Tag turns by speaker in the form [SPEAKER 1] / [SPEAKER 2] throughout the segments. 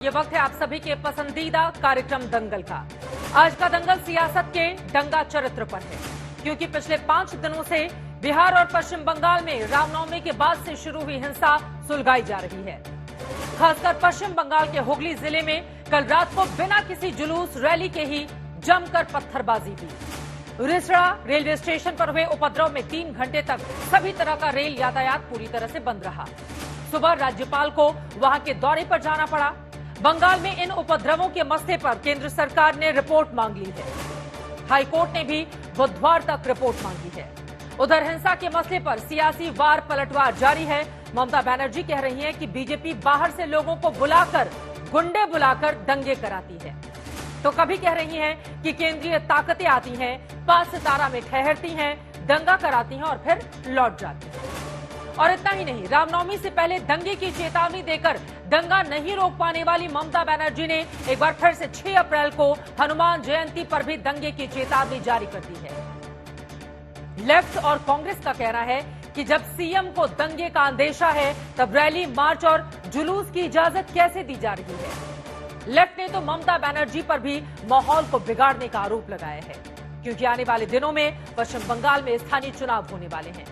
[SPEAKER 1] ये वक्त है आप सभी के पसंदीदा कार्यक्रम दंगल का। आज का दंगल सियासत के दंगा चरित्र पर है, क्योंकि पिछले 5 दिनों से बिहार और पश्चिम बंगाल में रामनवमी के बाद से शुरू हुई हिंसा सुलगाई जा रही है। खासकर पश्चिम बंगाल के हुगली जिले में कल रात को बिना किसी जुलूस रैली के ही जमकर पत्थरबाजी हुई। रिसड़ा रेलवे स्टेशन पर हुए उपद्रव में 3 घंटे तक सभी तरह का रेल यातायात पूरी तरह से बंद रहा। सुबह राज्यपाल को वहां के दौरे पर जाना पड़ा। बंगाल में इन उपद्रवों के मसले पर केंद्र सरकार ने रिपोर्ट मांग ली है। हाईकोर्ट ने भी बुधवार तक रिपोर्ट मांगी है। उधर हिंसा के मसले पर सियासी वार पलटवार जारी है। ममता बनर्जी कह रही हैं कि बीजेपी बाहर से लोगों को बुलाकर, गुंडे बुलाकर दंगे कराती है, तो कभी कह रही हैं कि केंद्रीय ताकतें आती हैं, 5 सितारा में ठहरती हैं, दंगा कराती हैं और फिर लौट जाती हैं। और इतना ही नहीं, रामनवमी से पहले दंगे की चेतावनी देकर दंगा नहीं रोक पाने वाली ममता बनर्जी ने एक बार फिर से 6 अप्रैल को हनुमान जयंती पर भी दंगे की चेतावनी जारी कर दी है। लेफ्ट और कांग्रेस का कहना है कि जब सीएम को दंगे का अंदेशा है, तब रैली, मार्च और जुलूस की इजाजत कैसे दी जा रही है। लेफ्ट ने तो ममता बनर्जी पर भी माहौल को बिगाड़ने का आरोप लगाया है, क्योंकि आने वाले दिनों में पश्चिम बंगाल में स्थानीय चुनाव होने वाले हैं।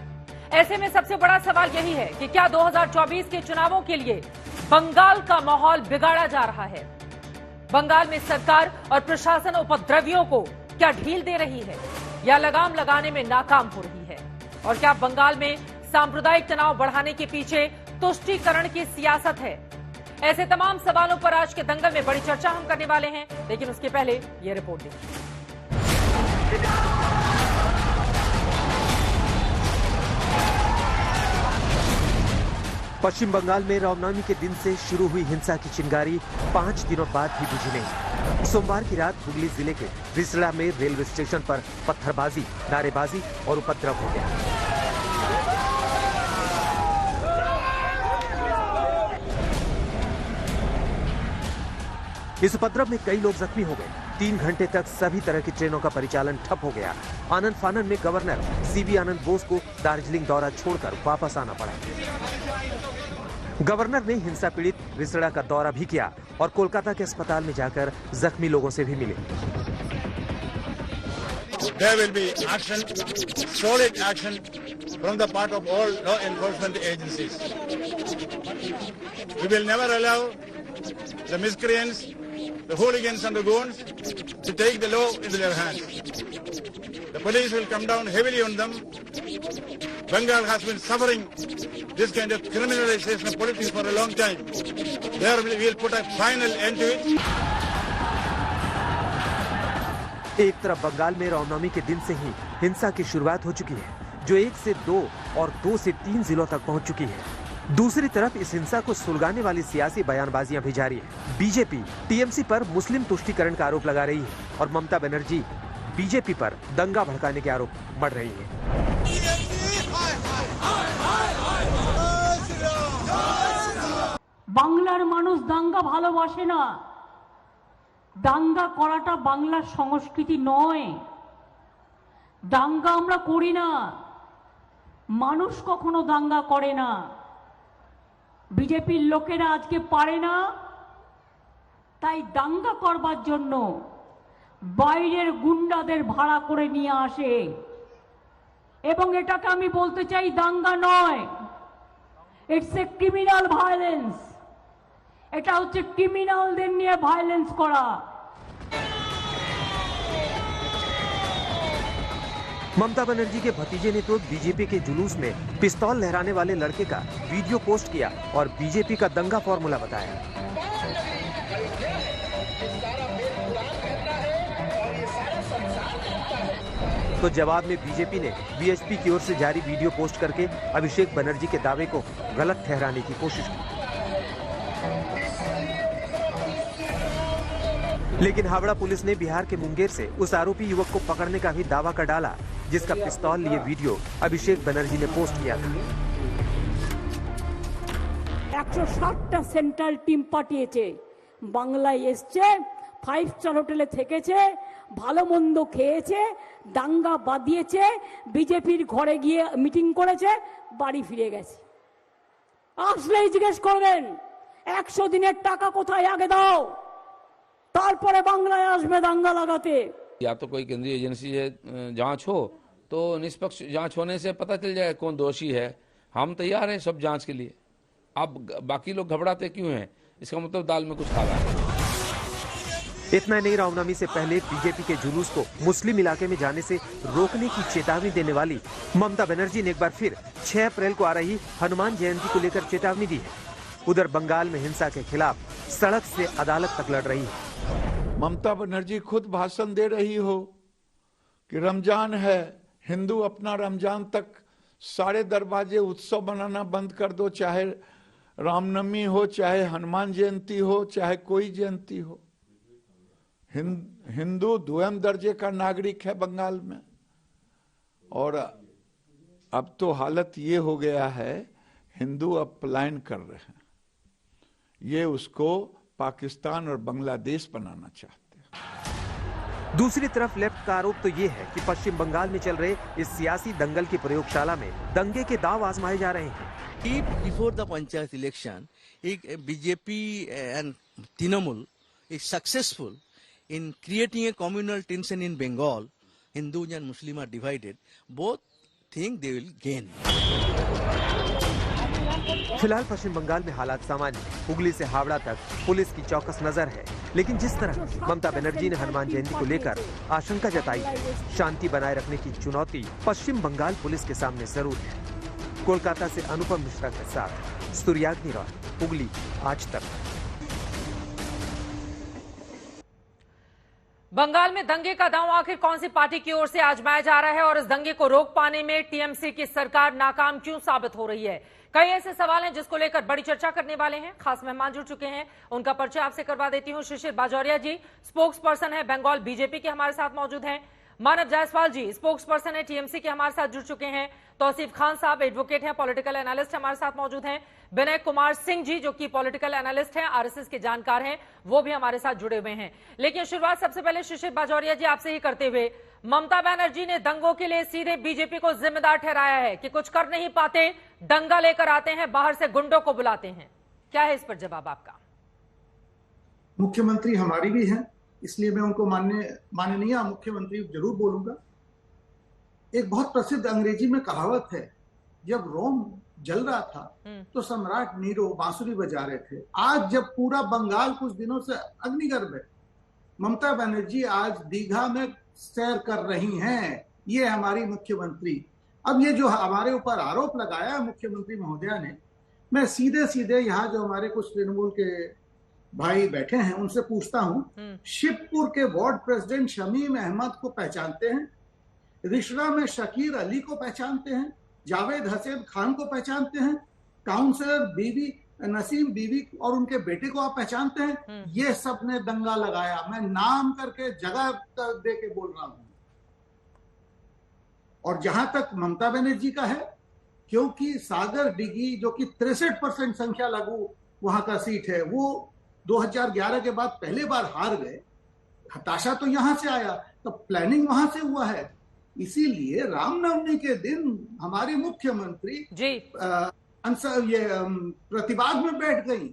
[SPEAKER 1] ऐसे में सबसे बड़ा सवाल यही है कि क्या 2024 के चुनावों के लिए बंगाल का माहौल बिगाड़ा जा रहा है। बंगाल में सरकार और प्रशासन उपद्रवियों को क्या ढील दे रही है या लगाम लगाने में नाकाम हो रही है। और क्या बंगाल में सांप्रदायिक तनाव बढ़ाने के पीछे तुष्टीकरण की सियासत है। ऐसे तमाम सवालों पर आज के दंगल में बड़ी चर्चा हम करने वाले हैं, लेकिन उसके पहले ये रिपोर्ट देखिए।
[SPEAKER 2] पश्चिम बंगाल में रामनवमी के दिन से शुरू हुई हिंसा की चिंगारी 5 दिनों बाद भी बुझी नहीं। सोमवार की रात हुगली जिले के रिसड़ा में रेलवे स्टेशन पर पत्थरबाजी, नारेबाजी और उपद्रव हो गया। इस उपद्रव में कई लोग जख्मी हो गए। 3 घंटे तक सभी तरह की ट्रेनों का परिचालन ठप हो गया। आनंद फानन में गवर्नर सीवी आनंद बोस को दार्जिलिंग दौरा छोड़कर वापस आना पड़ा। गवर्नर ने हिंसा पीड़ित रिसड़ा का दौरा भी किया और कोलकाता के अस्पताल में जाकर जख्मी लोगों से भी मिले।
[SPEAKER 3] There will be action, solid action from the part of all law enforcement agencies. We will never allow the miscreants, the hooligans and the goons to take the law into their hands. The police will come down heavily on them. Bengal has been suffering this kind of criminalization of politics for a long time. There we will put a final end to it.
[SPEAKER 2] एक तरफ बंगाल में रामनवमी के दिन से ही हिंसा की शुरुआत हो चुकी है, जो 1 से 2 और 2 से 3 जिलों तक पहुंच चुकी है। दूसरी तरफ इस हिंसा को सुलगाने वाली सियासी बयानबाजियां भी जारी है। बीजेपी टीएमसी पर मुस्लिम तुष्टीकरण का आरोप लगा रही है और ममता बनर्जी बीजेपी पर दंगा भड़काने के आरोप मढ़ रही है।
[SPEAKER 4] বাংলার মানুষ দাঙ্গা ভালোবাসে না। দাঙ্গা করাটা বাংলার সংস্কৃতি নয়। দাঙ্গা আমরা করি না। মানুষ কখনো দাঙ্গা করে না। বিজেপির লোকেরা আজকে পারে না, তাই দাঙ্গা করবার জন্য বাইরের গুন্ডাদের ভাড়া করে নিয়ে আসে। এবং এটাকে আমি বলতে চাই দাঙ্গা নয়, ইটস এ ক্রিমিনাল ভায়োলেন্স। এটা হচ্ছে ক্রিমিনালদের নিয়ে ভায়োলেন্স করা।
[SPEAKER 2] ममता बनर्जी के भतीजे ने तो बीजेपी के जुलूस में पिस्तौल लहराने वाले लड़के का वीडियो पोस्ट किया और बीजेपी का दंगा फॉर्मूला बताया। तो जवाब में बीजेपी ने बीएचपी की ओर से जारी वीडियो पोस्ट करके अभिषेक बनर्जी के दावे को गलत ठहराने की कोशिश की। लेकिन हावड़ा पुलिस ने बिहार के मुंगेर से उस आरोपी युवक को पकड़ने का भी दावा कर डाला, जिसका पिस्तौल लिए वीडियो अभिषेक बनर्जी ने पोस्ट किया था।
[SPEAKER 4] 160টা সেন্ট্রাল টিম পাঠিয়েছে, বাংলায় এসছে, 5 স্টার হোটেলে থেকেছে, ভালো মন্দ খেয়েছে, দাঙ্গা বাঁধিয়েছে, বিজেপির ঘরে গিয়ে মিটিং করেছে, বাড়ি ফিরে গেছে। আসলেই জিজ্ঞেস করবেন 100 দিনের টাকা কোথায় আগে দাও, তারপরে বাংলায় আসবে দাঙ্গা লাগাতে।
[SPEAKER 5] या तो कोई केंद्रीय एजेंसी है जांच हो तो निष्पक्ष जांच होने से पता चल जाए कौन दोषी है। हम तैयार हैं सब जांच के लिए। अब बाकी लोग घबराते क्यों हैं? इसका मतलब दाल में कुछ काला है।
[SPEAKER 2] इतना नहीं, रामनवमी से पहले बीजेपी के जुलूस को मुस्लिम इलाके में जाने से रोकने की चेतावनी देने वाली ममता बनर्जी ने एक बार फिर 6 अप्रैल को आ रही हनुमान जयंती को लेकर चेतावनी दी है। उधर बंगाल में हिंसा के खिलाफ सड़क से अदालत तक लड़ रही है।
[SPEAKER 6] ममता बनर्जी खुद भाषण दे रही हो कि रमजान है, हिंदू अपना रमजान तक सारे दरवाजे उत्सव मनाना बंद कर दो, चाहे रामनवमी हो, चाहे हनुमान जयंती हो, चाहे कोई जयंती हो। हिंदू द्वयम दर्जे का नागरिक है बंगाल में। और अब तो हालत ये हो गया है, हिंदू अब पलायन कर रहे हैं। ये उसको पाकिस्तान और बांग्लादेश बनाना चाहते हैं।
[SPEAKER 2] दूसरी तरफ लेफ्ट का आरोप तो ये है कि पश्चिम बंगाल में चल रहे इस सियासी दंगल की प्रयोगशाला में दंगे के दांव आजमाए जा रहे हैं।
[SPEAKER 7] Before the panchayat election, BJP and Trinamool is successful in creating a communal tension in Bengal. Hindus and Muslims are divided. Both think they will gain.
[SPEAKER 2] फिलहाल पश्चिम बंगाल में हालात सामान्य है। हुगली से हावड़ा तक पुलिस की चौकस नजर है, लेकिन जिस तरह ममता बनर्जी ने हनुमान जयंती को लेकर आशंका जताई, शांति बनाए रखने की चुनौती पश्चिम बंगाल पुलिस के सामने जरूर है। कोलकाता से अनुपम मिश्रा के साथ सूर्याग्नि रॉय, हुगली, आज तक।
[SPEAKER 1] बंगाल में दंगे का दांव आखिर कौन सी पार्टी की ओर से आजमाया जा रहा है और इस दंगे को रोक पाने में टीएमसी की सरकार नाकाम क्यों साबित हो रही है? कई ऐसे सवाल हैं जिसको लेकर बड़ी चर्चा करने वाले हैं। खास मेहमान जुड़ चुके हैं, उनका परिचय आपसे करवा देती हूं। शिशिर बाजौरिया जी स्पोक्स पर्सन है बंगाल बीजेपी के, हमारे साथ मौजूद हैं। मानव जायसवाल जी स्पोक्स पर्सन है टीएमसी के, हमारे साथ जुड़ चुके हैं। तौसीफ खान साहब एडवोकेट हैं, पॉलिटिकल एनालिस्ट हमारे साथ मौजूद हैं। विनय कुमार सिंह जी जो कि पॉलिटिकल एनालिस्ट हैं, आरएसएस के जानकार हैं, वो भी हमारे साथ जुड़े हुए हैं। लेकिन शुरुआत सबसे पहले शिशिर बाजौरिया जी आपसे ही करते हुए, ममता बनर्जी ने दंगों के लिए सीधे बीजेपी को जिम्मेदार ठहराया है कि कुछ कर नहीं पाते, दंगा लेकर आते हैं, बाहर से गुंडों को बुलाते हैं। क्या है इस पर जवाब आपका?
[SPEAKER 8] मुख्यमंत्री हमारी भी है, इसलिए मैं उनको माननीय मुख्यमंत्री जरूर बोलूंगा। एक बहुत प्रसिद्ध अंग्रेजी में कहावत है, जब रोम जल रहा था तो सम्राट नीरो बांसुरी बजा रहे थे। आज जब पूरा बंगाल कुछ दिनों से अग्निगर्भ है, ममता बनर्जी आज दीघा में सैर कर रही हैं, ये हमारी मुख्यमंत्री। अब ये जो हमारे ऊपर आरोप लगाया है मुख्यमंत्री महोदया ने, मैं सीधे सीधे यहाँ जो हमारे कुछ तृणमूल के भाई बैठे हैं उनसे पूछता हूँ, शिवपुर के वार्ड प्रेसिडेंट शमीम अहमद को पहचानते हैं? रिश्रा में शकीर अली को पहचानते हैं? जावेद हसेन खान को पहचानते हैं? काउंसलर बीबी नसीम बीबी और उनके बेटे को आप पहचानते हैं? ये सब ने दंगा लगाया। मैं नाम करके जगह दे के बोल रहा हूं। और जहां तक ममता बनर्जी का है, क्योंकि सागर डिगी जो कि 63% संख्या लागू वहां का सीट है, वो 2011 के बाद पहले बार हार गए। हताशा तो यहां से आया, तो प्लानिंग वहां से हुआ है। इसीलिए रामनवमी के दिन हमारी मुख्यमंत्री जी ये प्रतिवाद में बैठ गई।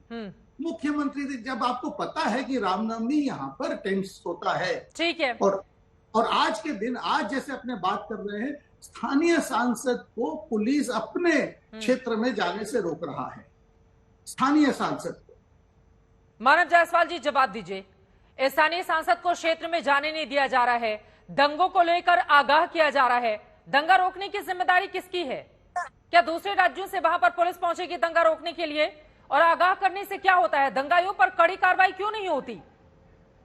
[SPEAKER 8] मुख्यमंत्री जब आपको पता है कि रामनवमी यहाँ पर टेंस होता है, ठीक है, और आज के दिन, आज जैसे अपने बात कर रहे हैं, स्थानीय सांसद को पुलिस अपने क्षेत्र में जाने से रोक रहा है, स्थानीय सांसद को।
[SPEAKER 1] मानव जायसवाल जी जवाब दीजिए। स्थानीय सांसद को क्षेत्र में जाने नहीं दिया जा रहा है, दंगों को लेकर आगाह किया जा रहा है, दंगा रोकने की जिम्मेदारी किसकी है? क्या दूसरे राज्यों से वहां पर पुलिस पहुंचेगी दंगा रोकने के लिए? और आगाह करने से क्या होता है? दंगाइयों पर कड़ी कार्रवाई क्यों नहीं होती?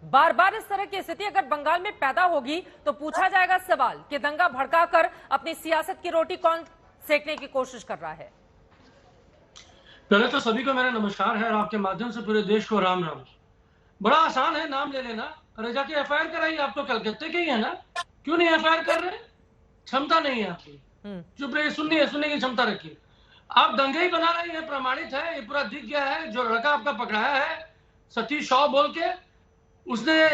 [SPEAKER 1] बार बार इस तरह की स्थिति अगर बंगाल में पैदा होगी तो पूछा जाएगा सवाल कि दंगा भड़काकर अपनी सियासत की रोटी कौन सेकने की कोशिश कर रहा है।
[SPEAKER 9] पहले तो सभी को मेरा नमस्कार है और आपके माध्यम से पूरे देश को राम राम। बड़ा आसान है नाम ले लेना, अरे जाके एफआईआर कराइए। आप तो कलकत्ते के ही है ना, क्यों नहीं एफआईआर कर रहे? क्षमता नहीं है आपकी, चुप रहिए, सुनने की क्षमता रखिए। आप दंगे ही बना रही है, प्रमाणित है, ये पूरा दिख गया है। जो लड़का आपका पकड़ाया है सतीश शॉ बोल के, उसने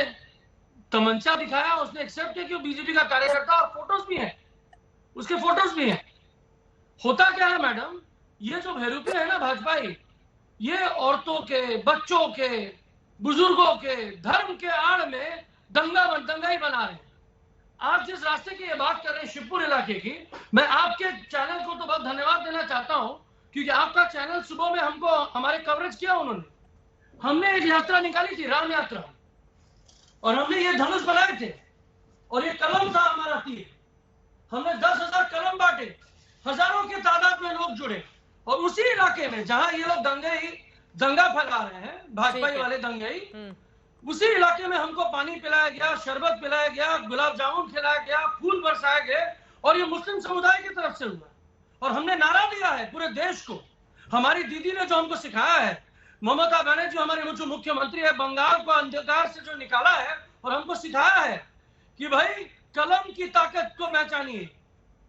[SPEAKER 9] तमंचा दिखाया, उसने एक्सेप्ट किया कि वो बीजेपी का कार्यकर्ता, और फोटोज भी हैं, उसके फोटोज भी हैं। होता क्या है मैडम, ये जो भैरूपी है ना भाजपाई, ये औरतों के, बच्चों के, बुजुर्गों के धर्म के आड़ में दंगा ही बना रहे हैं। आप जिस रास्ते की ये बात कर रहे हैं शिवपुर इलाके की, मैं आपके चैनल को तो बहुत धन्यवाद देना चाहता हूं, क्योंकि आपका चैनल सुबह में हमको हमारे कवरेज किया उन्होंने। हमने एक यात्रा निकाली थी, राम यात्रा, और हमने ये धनुष बनाए थे और ये कलम था हमारा तीर। हमने 10,000 कलम बांटे, हजारों की तादाद में लोग जुड़े, और उसी इलाके में जहां ये लोग दंगा फैला रहे हैं, भाजपा वाले दंगई, उसी इलाके में हमको पानी पिलाया गया, शरबत पिलाया गया, गुलाब जामुन खिलाया गया, फूल बरसाए गए, और ये मुस्लिम समुदाय की तरफ से हुआ। और हमने नारा दिया है पूरे देश को। हमारी दीदी ने जो हमको सिखाया है, ममता बनर्जी हमारे जो मुख्यमंत्री है, बंगाल को अंधकार से जो निकाला है और हमको सिखाया है कि भाई कलम की ताकत को पहचानिए।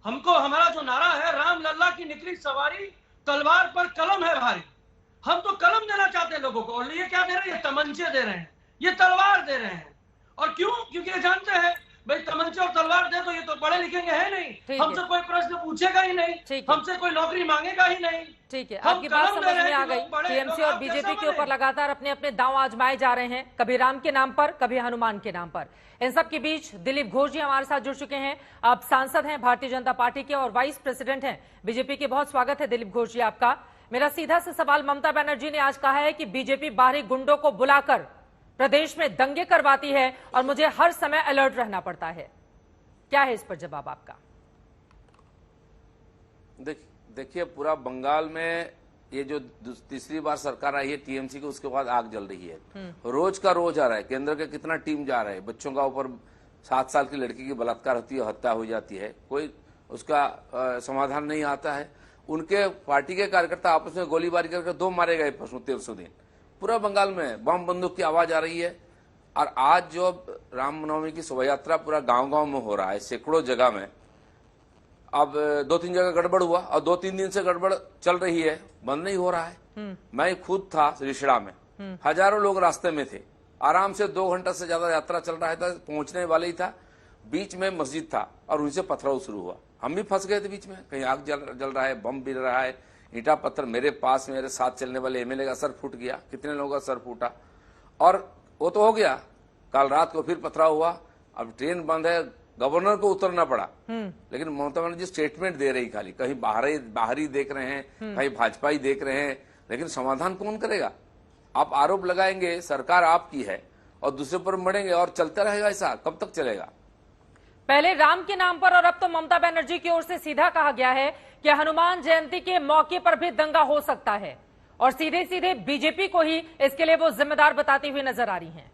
[SPEAKER 9] हमको हमारा जो नारा है, राम लल्ला की निकली सवारी, तलवार पर कलम है भारी। हम तो कलम देना चाहते हैं लोगों को, और ये क्या दे रहे हैं? ये तमंचे दे रहे हैं, ये तलवार दे रहे हैं। और क्यों? क्योंकि ये जानते हैं भाई तमंचे और तलवार दे तो ये तो पढ़े लिखेंगे है नहीं, हमसे कोई प्रश्न पूछेगा ही नहीं, हमसे कोई नौकरी मांगेगा ही नहीं।
[SPEAKER 1] ठीक है, आपकी बात समझ में आ गई। टीएमसी और बीजेपी के ऊपर लगातार अपने अपने दांव आजमाए जा रहे हैं, कभी राम के नाम पर, कभी हनुमान के नाम पर। इन सब के बीच दिलीप घोष जी हमारे साथ जुड़ चुके हैं। आप सांसद हैं भारतीय जनता पार्टी के और वाइस प्रेसिडेंट हैं बीजेपी के। बहुत स्वागत है दिलीप घोष जी आपका। मेरा सीधा सा सवाल, ममता बनर्जी ने आज कहा है कि बीजेपी बाहरी गुंडों को बुलाकर प्रदेश में दंगे करवाती है और मुझे हर समय अलर्ट रहना पड़ता है। क्या है इस पर जवाब आपका?
[SPEAKER 5] देखिए, पूरा बंगाल में ये जो तीसरी बार सरकार आई है टीएमसी की, उसके बाद आग जल रही है। रोज का रोज आ रहा है। केंद्र के कितना टीम जा रहा है, बच्चों का ऊपर 7 साल की लड़की की बलात्कार होती है, हत्या हो जाती है, कोई उसका समाधान नहीं आता है। उनके पार्टी के कार्यकर्ता आपस में गोलीबारी करके 2 मारे गए परसों दिन। पूरा बंगाल में बम बंदूक की आवाज आ रही है। और आज जो रामनवमी की शोभा यात्रा पूरा गांव-गांव में हो रहा है, सैकड़ों जगह में। अब 2-3 जगह गड़बड़ हुआ और 2-3 दिन से गड़बड़ चल रही है, बंद नहीं हो रहा है। मैं खुद था रिषड़ा में, हजारों लोग रास्ते में थे, आराम से 2 घंटा से ज्यादा यात्रा चल रहा था, पहुंचने वाले ही था। बीच में मस्जिद था और उनसे पथराव शुरू हुआ। हम भी फंस गए थे बीच में, कहीं आग जल रहा है, बम गिर रहा है, ईंटा पत्थर। मेरे पास मेरे साथ चलने वाले एमएलए का सर फूट गया, कितने लोगों का सर फूटा। और वो तो हो गया, कल रात को फिर पथराव हुआ। अब ट्रेन बंद है, गवर्नर को उतरना पड़ा। लेकिन ममता बनर्जी स्टेटमेंट दे रही, खाली कहीं बाहरी देख रहे हैं, कहीं भाजपा ही देख रहे हैं, लेकिन समाधान कौन करेगा? आप आरोप लगाएंगे, सरकार आपकी है, और दूसरे पर मरेंगे और चलता रहेगा। ऐसा कब तक चलेगा?
[SPEAKER 1] पहले राम के नाम पर और अब तो ममता बनर्जी की ओर से सीधा कहा गया है कि हनुमान जयंती के मौके पर भी दंगा हो सकता है, और सीधे सीधे बीजेपी को ही इसके लिए वो जिम्मेदार बताती हुई नजर आ रही हैं।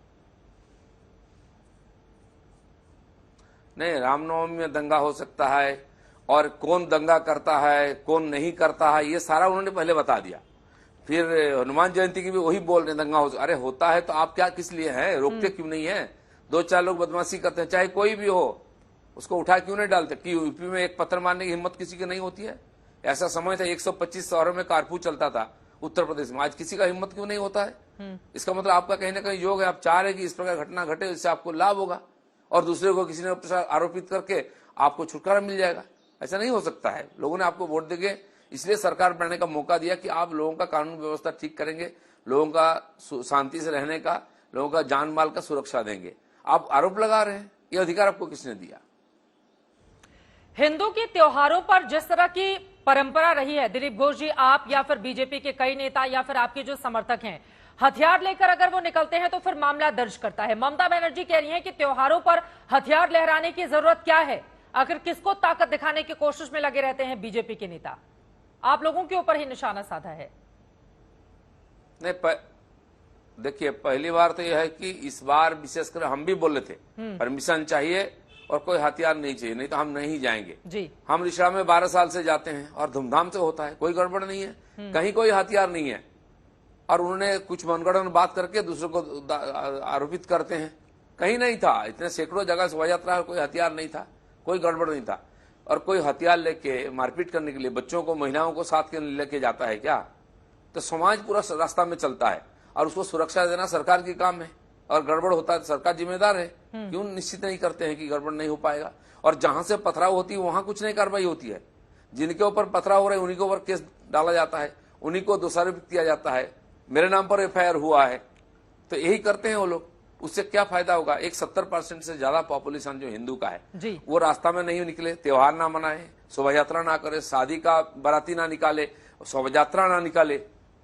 [SPEAKER 5] नहीं, रामनवमी में दंगा हो सकता है, और कौन दंगा करता है कौन नहीं करता है ये सारा उन्होंने पहले बता दिया। फिर हनुमान जयंती की भी वही बोल रहे दंगा हो। अरे होता है तो आप क्या किस लिए हैं, रोकते क्यों नहीं है? 2-4 लोग बदमाशी करते हैं, चाहे कोई भी हो, उसको उठा क्यों नहीं डालते? कि यूपी में एक पत्थर मारने की हिम्मत किसी की नहीं होती है? ऐसा समय था 125 शहरों में कारफू चलता था उत्तर प्रदेश में, आज किसी का हिम्मत क्यों नहीं होता है? इसका मतलब आपका कहीं ना कहीं योग है, आप चाह रहे कि इस प्रकार घटना घटे, इससे आपको लाभ होगा और दूसरे को किसी ने आरोपित करके आपको छुटकारा मिल जाएगा। ऐसा नहीं हो सकता है। लोगों ने आपको वोट देके इसलिए सरकार बनने का मौका दिया कि आप लोगों का कानून व्यवस्था ठीक करेंगे, लोगों का शांति से रहने का, लोगों का जान माल का सुरक्षा देंगे। आप आरोप लगा रहे हैं, ये अधिकार आपको किसने दिया?
[SPEAKER 1] हिंदू के त्योहारों पर जिस तरह की परंपरा रही है, दिलीप घोष जी, आप या फिर बीजेपी के कई नेता या फिर आपके जो समर्थक हैं, हथियार लेकर अगर वो निकलते हैं तो फिर मामला दर्ज करता है। ममता बनर्जी कह रही हैं कि त्योहारों पर हथियार लहराने की जरूरत क्या है? आखिर किसको ताकत दिखाने की कोशिश में लगे रहते हैं बीजेपी के नेता? आप लोगों के ऊपर ही निशाना साधा है।
[SPEAKER 5] नहीं, देखिए, पहली बार तो यह है कि इस बार विशेषकर हम भी बोले थे परमिशन चाहिए और कोई हथियार नहीं चाहिए, नहीं तो हम नहीं जाएंगे जी। हम रिश्ता में 12 साल से जाते हैं और धूमधाम से होता है, कोई गड़बड़ नहीं है, कहीं कोई हथियार नहीं है। और उन्होंने कुछ मनगढ़ंत बात करके दूसरों को आरोपित करते हैं। कहीं नहीं था, इतने सैकड़ों जगह शोभा यात्रा कोई हथियार नहीं था, कोई गड़बड़ नहीं था। और कोई हथियार लेके मारपीट करने के लिए बच्चों को, महिलाओं को साथ के लेके जाता है क्या? तो समाज पूरा रास्ता में चलता है और उसको सुरक्षा देना सरकार की काम है, और गड़बड़ होता है तो सरकार जिम्मेदार है। क्यों निश्चित नहीं करते हैं कि गड़बड़ नहीं हो पाएगा? और जहां से पथराव होती है वहां कुछ नहीं कार्रवाई होती है। जिनके ऊपर पथराव हो रहे हैं उन्हीं के ऊपर केस डाला जाता है, उन्हीं को दोषारोपित किया जाता है, मेरे नाम पर एफआईआर हुआ है, तो यही करते हैं वो लोग। उससे क्या फायदा होगा? एक 70% से ज्यादा पॉपुलेशन जो हिंदू का है
[SPEAKER 1] जी।
[SPEAKER 5] वो रास्ता में नहीं निकले, त्योहार ना मनाए, शोभा यात्रा ना करे, शादी का बाराती ना निकाले, शोभा यात्रा ना निकाले,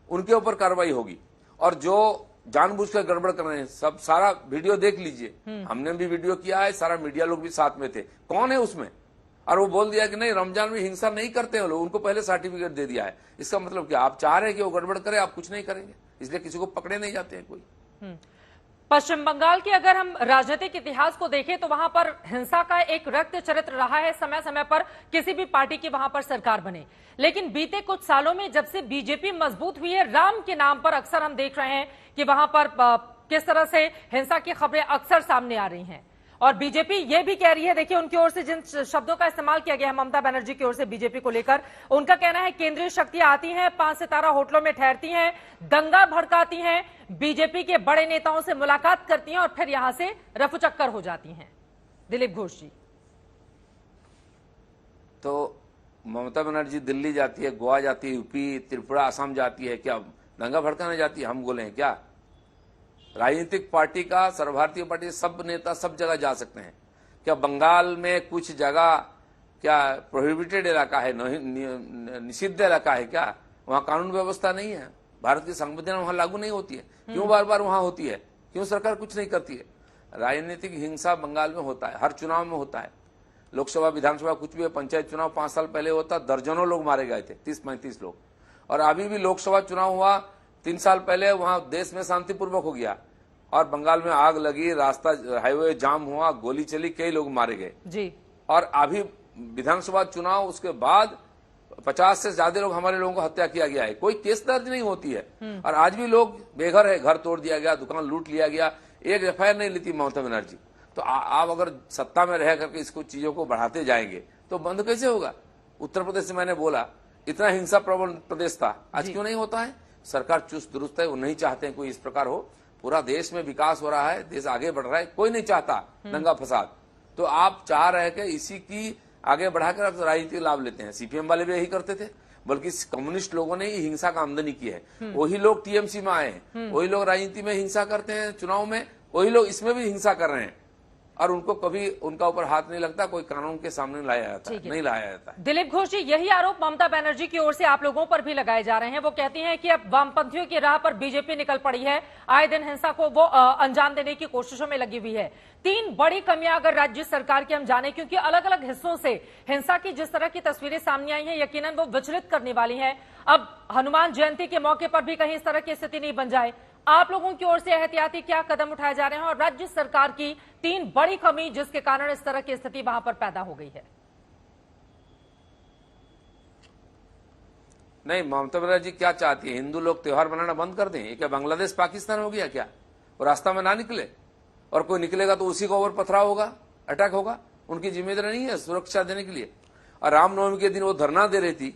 [SPEAKER 5] उनके ऊपर कार्रवाई होगी। और जो जानबूझकर गड़बड़ कर रहे हैं, सब सारा वीडियो देख लीजिए, हमने भी वीडियो किया है, सारा मीडिया लोग भी साथ में थे। कौन है उसमें? और वो बोल दिया कि नहीं रमजान में हिंसा नहीं करते हैं लोग, उनको पहले सर्टिफिकेट दे दिया है। इसका मतलब क्या? आप चाह रहे हैं कि वो गड़बड़ करे, आप कुछ नहीं करेंगे, इसलिए किसी को पकड़े नहीं जाते हैं कोई।
[SPEAKER 1] पश्चिम बंगाल के अगर हम राजनीतिक इतिहास को देखें तो वहां पर हिंसा का एक रक्त चरित्र रहा है, समय समय पर किसी भी पार्टी की वहां पर सरकार बने। लेकिन बीते कुछ सालों में जब से बीजेपी मजबूत हुई है, राम के नाम पर अक्सर हम देख रहे हैं कि वहां पर किस तरह से हिंसा की खबरें अक्सर सामने आ रही हैं। और बीजेपी ये भी कह रही है, देखिए उनकी ओर से जिन शब्दों का इस्तेमाल किया गया है ममता बनर्जी की ओर से बीजेपी को लेकर, उनका कहना है केंद्रीय शक्तियां आती हैं, 5 सितारा होटलों में ठहरती हैं, दंगा भड़काती हैं, बीजेपी के बड़े नेताओं से मुलाकात करती हैं और फिर यहां से रफूचक्कर हो जाती हैं। दिलीप घोष जी।
[SPEAKER 5] तो ममता बनर्जी दिल्ली जाती है, गोवा जाती है, यूपी, त्रिपुरा, असम जाती है, क्या दंगा भड़काने जाती है? हम बोले हैं क्या? राजनीतिक पार्टी का, सर्वभारतीय पार्टी, सब नेता सब जगह जा सकते हैं क्या? बंगाल में कुछ जगह क्या प्रोहिबिटेड इलाका है, निषिद्ध इलाका है क्या? वहां कानून व्यवस्था नहीं है? भारत की संविधान वहां लागू नहीं होती है? क्यों बार बार वहां होती है? क्यों सरकार कुछ नहीं करती है? राजनीतिक हिंसा बंगाल में होता है, हर चुनाव में होता है। लोकसभा, विधानसभा, कुछ भी, पंचायत चुनाव 5 साल पहले होता, दर्जनों लोग मारे गए थे, 30-35 लोग। और अभी भी लोकसभा चुनाव हुआ 3 साल पहले, वहां देश में शांतिपूर्वक हो गया और बंगाल में आग लगी, रास्ता हाईवे जाम हुआ, गोली चली, कई लोग मारे गए
[SPEAKER 1] जी।
[SPEAKER 5] और अभी विधानसभा चुनाव, उसके बाद 50 से ज्यादा लोग, हमारे लोगों को हत्या किया गया है, कोई केस दर्ज नहीं होती है। और आज भी लोग बेघर है, घर तोड़ दिया गया, दुकान लूट लिया गया, एक एफआईआर नहीं लेती ममता बनर्जी। तो आप अगर सत्ता में रह करके इसको चीजों को बढ़ाते जाएंगे तो बंद कैसे होगा? उत्तर प्रदेश से मैंने बोला, इतना हिंसा प्रबल प्रदेश था, आज क्यों नहीं होता है? सरकार चुस्त दुरुस्त है, वो नहीं चाहते हैं कोई इस प्रकार हो। पूरा देश में विकास हो रहा है, देश आगे बढ़ रहा है, कोई नहीं चाहता दंगा फसाद। तो आप चाह रहे कि इसी की आगे बढ़ाकर आप राजनीतिक लाभ लेते हैं। सीपीएम वाले भी यही करते थे, बल्कि कम्युनिस्ट लोगों ने ही हिंसा का आमदनी की है। वही लोग टीएमसी में आए हैं, वही लोग राजनीति में हिंसा करते हैं, चुनाव में वही लोग इसमें भी हिंसा कर रहे हैं और उनको कभी उनका ऊपर हाथ नहीं लगता, कोई कानून के सामने लाया जाता है, नहीं लाया जाता है।
[SPEAKER 1] दिलीप घोष जी, यही आरोप ममता बनर्जी की ओर से आप लोगों पर भी लगाए जा रहे हैं। वो कहती हैं कि अब वामपंथियों की राह पर बीजेपी निकल पड़ी है, आए दिन हिंसा को वो अंजाम देने की कोशिशों में लगी हुई है। 3 बड़ी कमियां अगर राज्य सरकार की हम जाने, क्योंकि अलग अलग हिस्सों से हिंसा की जिस तरह की तस्वीरें सामने आई हैं, यकीनन वो विचलित करने वाली हैं। अब हनुमान जयंती के मौके पर भी कहीं इस तरह की स्थिति नहीं बन जाए, आप लोगों की ओर से एहतियाती क्या कदम उठाए जा रहे हैं? और राज्य सरकार की 3 बड़ी कमी जिसके कारण इस तरह की स्थिति वहां पर पैदा हो गई है।
[SPEAKER 5] नहीं, ममता बनर्जी क्या चाहती है? हिंदू लोग त्योहार मनाना बंद कर दें? क्या बांग्लादेश पाकिस्तान हो गया क्या? वो रास्ता में ना निकले, और कोई निकलेगा तो उसी को ऊपर पथराव होगा, अटैक होगा। उनकी जिम्मेदारी नहीं है सुरक्षा देने के लिए। और रामनवमी के दिन वो धरना दे रही थी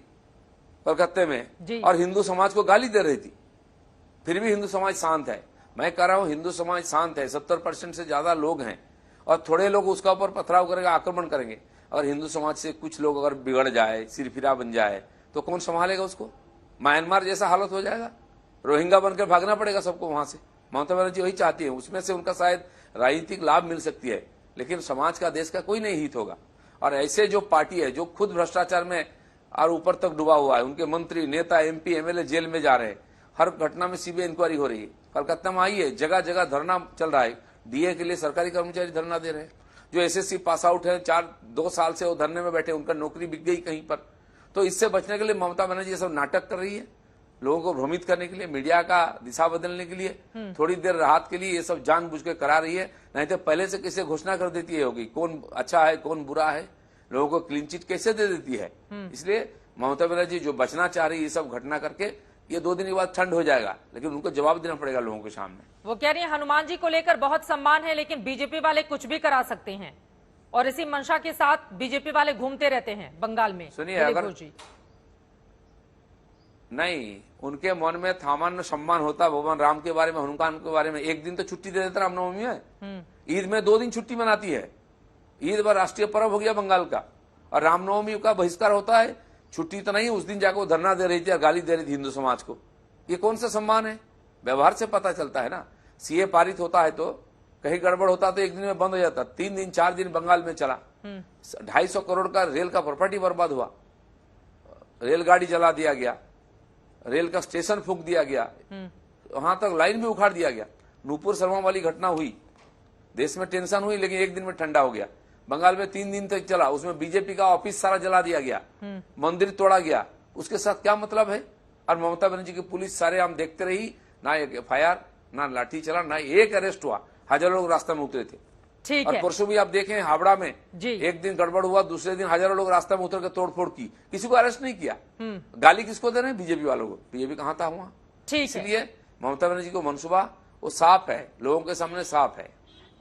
[SPEAKER 5] कलकत्ते में और हिंदू समाज को गाली दे रही थी, फिर भी हिंदू समाज शांत है। मैं कह रहा हूं हिंदू समाज शांत है, 70% से ज्यादा लोग हैं और थोड़े लोग उसका ऊपर पथराव करेंगे, आक्रमण करेंगे। अगर हिंदू समाज से कुछ लोग अगर बिगड़ जाए, सिरफिरा बन जाए, तो कौन संभालेगा उसको? म्यांमार जैसा हालत हो जाएगा, रोहिंग्या बनकर भागना पड़ेगा सबको वहां से। ममता बनर्जी वही चाहती है, उसमें से उनका शायद राजनीतिक लाभ मिल सकती है, लेकिन समाज का, देश का कोई नहीं हित होगा। और ऐसे जो पार्टी है जो खुद भ्रष्टाचार में और ऊपर तक डूबा हुआ है, उनके मंत्री, नेता, एमपी, एमएलए जेल में जा रहे हैं, हर घटना में सीबीआई इंक्वायरी हो रही है। कलकत्ता में आई है, जगह जगह धरना चल रहा है, डीए के लिए सरकारी कर्मचारी धरना दे रहे हैं। जो एसएससी पास आउट है, 2 साल से वो धरने में बैठे, उनका नौकरी बिक गई कहीं पर। तो इससे बचने के लिए ममता बनर्जी ये सब नाटक कर रही है, लोगों को भ्रमित करने के लिए, मीडिया का दिशा बदलने के लिए, थोड़ी देर राहत के लिए ये सब जानबूझ के करा रही है। नहीं तो पहले से कैसे घोषणा कर देती है होगी, कौन अच्छा है कौन बुरा है, लोगों को क्लीन चिट कैसे दे देती है। इसलिए ममता बनर्जी जो बचना चाह रही है, ये सब घटना करके, ये 2 दिन के बाद ठंड हो जाएगा, लेकिन उनको जवाब देना पड़ेगा लोगों के सामने।
[SPEAKER 1] वो कह रही है हनुमान जी को लेकर बहुत सम्मान है, लेकिन बीजेपी वाले कुछ भी करा सकते हैं, और इसी मंशा के साथ बीजेपी वाले घूमते रहते हैं बंगाल में।
[SPEAKER 5] सुनिए, अगर नहीं, उनके मन में सामान्य सम्मान होता भगवान राम के बारे में, हनुमान के बारे में, एक दिन तो छुट्टी दे देता रामनवमी में। ईद में 2 दिन छुट्टी मनाती है, ईद बार राष्ट्रीय पर्व हो गया बंगाल का, और रामनवमी का बहिष्कार होता है, छुट्टी तो नहीं। उस दिन जाकर वो धरना दे रही थी और गाली दे रही थी हिंदू समाज को। ये कौन सा सम्मान है? व्यवहार से पता चलता है ना। सीए पारित होता है तो कहीं गड़बड़ होता तो एक दिन में बंद हो जाता, 3 दिन 4 दिन बंगाल में चला। 250 करोड़ का रेल का प्रॉपर्टी बर्बाद हुआ, रेलगाड़ी जला दिया गया, रेल का स्टेशन फूंक दिया गया, वहां तक लाइन भी उखाड़ दिया गया। नूपुर शर्मा वाली घटना हुई, देश में टेंशन हुई, लेकिन एक दिन में ठंडा हो गया। बंगाल में 3 दिन तक चला, उसमें बीजेपी का ऑफिस सारा जला दिया गया, मंदिर तोड़ा गया। उसके साथ क्या मतलब है? और ममता बनर्जी की पुलिस सारे हम देखते रही, ना एक FIR, ना लाठी चला, ना एक अरेस्ट हुआ। हजारों लोग रास्ते में उतरे थे।
[SPEAKER 1] ठीक
[SPEAKER 5] और
[SPEAKER 1] है।
[SPEAKER 5] परसों भी आप देखें हावड़ा में
[SPEAKER 1] जी।
[SPEAKER 5] एक दिन गड़बड़ हुआ, दूसरे दिन हजारों लोग रास्ते में उतर के तोड़फोड़ की, किसी को अरेस्ट नहीं किया। गाली किसको दे रहे हैं? बीजेपी वालों को। बीजेपी कहां था वहां?
[SPEAKER 1] ठीक है।
[SPEAKER 5] इसलिए ममता बनर्जी को मनसूबा वो साफ है, लोगों के सामने साफ है।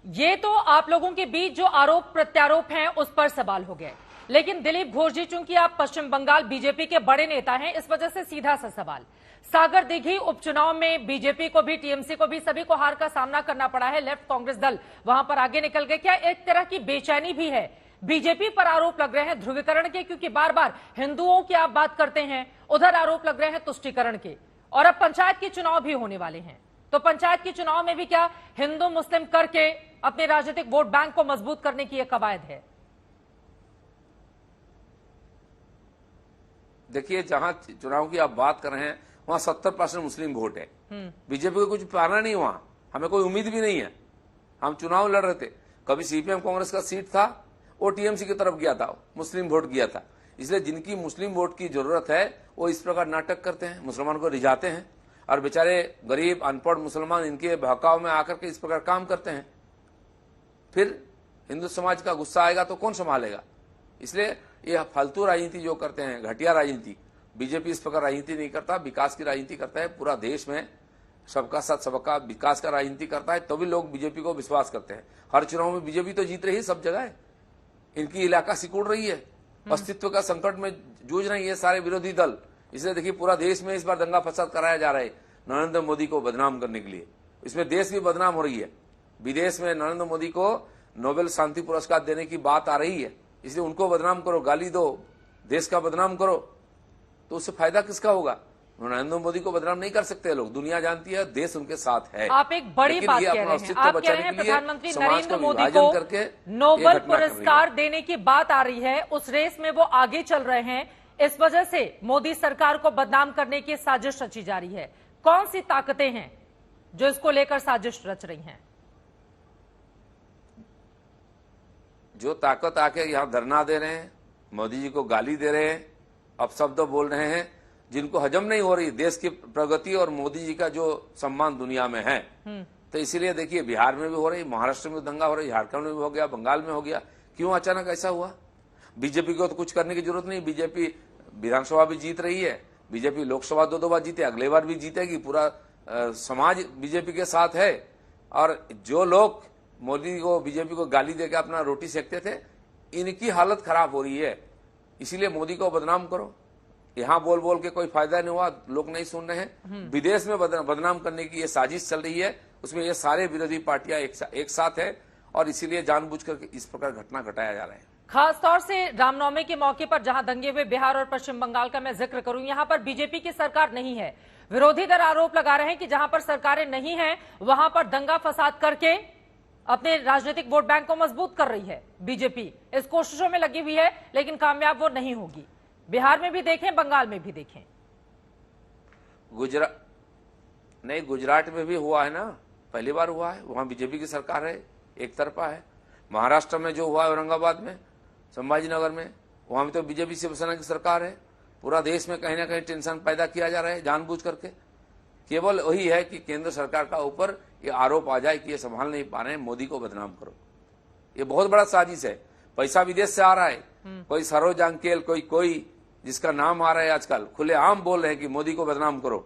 [SPEAKER 1] ये तो आप लोगों के बीच जो आरोप प्रत्यारोप हैं उस पर सवाल हो गए, लेकिन दिलीप घोष जी, चूंकि आप पश्चिम बंगाल बीजेपी के बड़े नेता हैं, इस वजह से सीधा सा सवाल, सागर दीघी उपचुनाव में बीजेपी को भी, टीएमसी को भी, सभी को हार का सामना करना पड़ा है। लेफ्ट कांग्रेस दल वहां पर आगे निकल गए। क्या एक तरह की बेचैनी भी है? बीजेपी पर आरोप लग रहे हैं ध्रुवीकरण के, क्योंकि बार बार हिंदुओं की आप बात करते हैं, उधर आरोप लग रहे हैं तुष्टीकरण के, और अब पंचायत के चुनाव भी होने वाले हैं। तो पंचायत के चुनाव में भी क्या हिंदू मुस्लिम करके अपने राजनीतिक वोट बैंक को मजबूत करने की यह कवायद है?
[SPEAKER 5] देखिए, जहां चुनाव की आप बात कर रहे हैं वहां 70% मुस्लिम वोट है। बीजेपी को कुछ पाना नहीं, वहां हमें कोई उम्मीद भी नहीं है। हम चुनाव लड़ रहे थे, कभी सीपीएम कांग्रेस का सीट था, वो टीएमसी की तरफ गया था, मुस्लिम वोट गया था। इसलिए जिनकी मुस्लिम वोट की जरूरत है वो इस प्रकार नाटक करते हैं, मुसलमान को रिझाते हैं, और बेचारे गरीब अनपढ़ मुसलमान इनके बहकाव में आकर के इस प्रकार काम करते हैं। फिर हिंदू समाज का गुस्सा आएगा तो कौन संभालेगा? इसलिए ये फालतू राजनीति जो करते हैं, घटिया राजनीति, बीजेपी इस प्रकार राजनीति नहीं करता, विकास की राजनीति करता है। पूरा देश में सबका साथ सबका विकास का राजनीति करता है, तभी लोग बीजेपी को विश्वास करते हैं। हर चुनाव में बीजेपी तो जीत रही है सब जगह, इनकी इलाका सिकुड़ रही है, अस्तित्व का संकट में जूझ रही है सारे विरोधी दल। इसलिए देखिए, पूरा देश में इस बार दंगा फसाद कराया जा रहा है नरेंद्र मोदी को बदनाम करने के लिए। इसमें देश भी बदनाम हो रही है, विदेश में नरेंद्र मोदी को नोबेल शांति पुरस्कार देने की बात आ रही है। इसलिए उनको बदनाम करो, गाली दो, देश का बदनाम करो, तो उससे फायदा किसका होगा? नरेंद्र मोदी को बदनाम नहीं कर सकते लोग, दुनिया जानती है, देश उनके साथ है।
[SPEAKER 1] आप एक बड़ी बात कह रहे हैं, आप कह रहे हैं प्रधानमंत्री नरेंद्र मोदी को नोबेल पुरस्कार देने की बात आ रही है, उस रेस में वो आगे चल रहे हैं, इस वजह से मोदी सरकार को बदनाम करने की साजिश रची जा रही है। कौन सी ताकतें हैं जो इसको लेकर साजिश रच रही हैं?
[SPEAKER 5] जो ताकत आके यहाँ धरना दे रहे हैं, मोदी जी को गाली दे रहे हैं, अपशब्द बोल रहे हैं, जिनको हजम नहीं हो रही देश की प्रगति और मोदी जी का जो सम्मान दुनिया में है। तो इसीलिए देखिए, बिहार में भी हो रही, महाराष्ट्र में दंगा हो रही, झारखंड में भी हो गया, बंगाल में हो गया। क्यों अचानक ऐसा हुआ? बीजेपी को तो कुछ करने की जरूरत नहीं, बीजेपी विधानसभा भी जीत रही है, बीजेपी लोकसभा 2 बार जीते, अगले बार भी जीतेगी। पूरा समाज बीजेपी के साथ है, और जो लोग मोदी को, बीजेपी को गाली देकर अपना रोटी सेकते थे, इनकी हालत खराब हो रही है। इसीलिए मोदी को बदनाम करो। यहाँ बोल बोल के कोई फायदा नहीं हुआ, लोग नहीं सुन रहे हैं। विदेश में बदनाम करने की ये साजिश चल रही है, उसमें ये सारे विरोधी पार्टियां एक साथ है, और इसीलिए जानबूझकर इस प्रकार घटना घटाया जा रहा है।
[SPEAKER 1] खासतौर से रामनवमी के मौके पर जहां दंगे हुए बिहार और पश्चिम बंगाल का मैं जिक्र करूं, यहां पर बीजेपी की सरकार नहीं है। विरोधी दल आरोप लगा रहे हैं कि जहां पर सरकारें नहीं है वहां पर दंगा फसाद करके अपने राजनीतिक वोट बैंक को मजबूत कर रही है बीजेपी। इस कोशिशों में लगी हुई है, लेकिन कामयाब वो नहीं होगी। बिहार में भी देखें, बंगाल में भी देखें,
[SPEAKER 5] गुजरात में भी हुआ है ना, पहली बार हुआ है, वहां बीजेपी की सरकार है, एक तरफा है। महाराष्ट्र में जो हुआ है, औरंगाबाद में, संभाजीनगर में, वहां भी तो बीजेपी शिवसेना की सरकार है। पूरा देश में कहीं ना कहीं टेंशन पैदा किया जा रहा है जानबूझ करके। केवल वही है कि केंद्र सरकार का ऊपर ये आरोप आ जाए कि ये संभाल नहीं पा रहे हैं, मोदी को बदनाम करो। ये बहुत बड़ा साजिश है। पैसा विदेश से आ रहा है, कोई सरोज अंकेल, कोई जिसका नाम आ रहा है आजकल, खुलेआम बोल रहे हैं कि मोदी को बदनाम करो।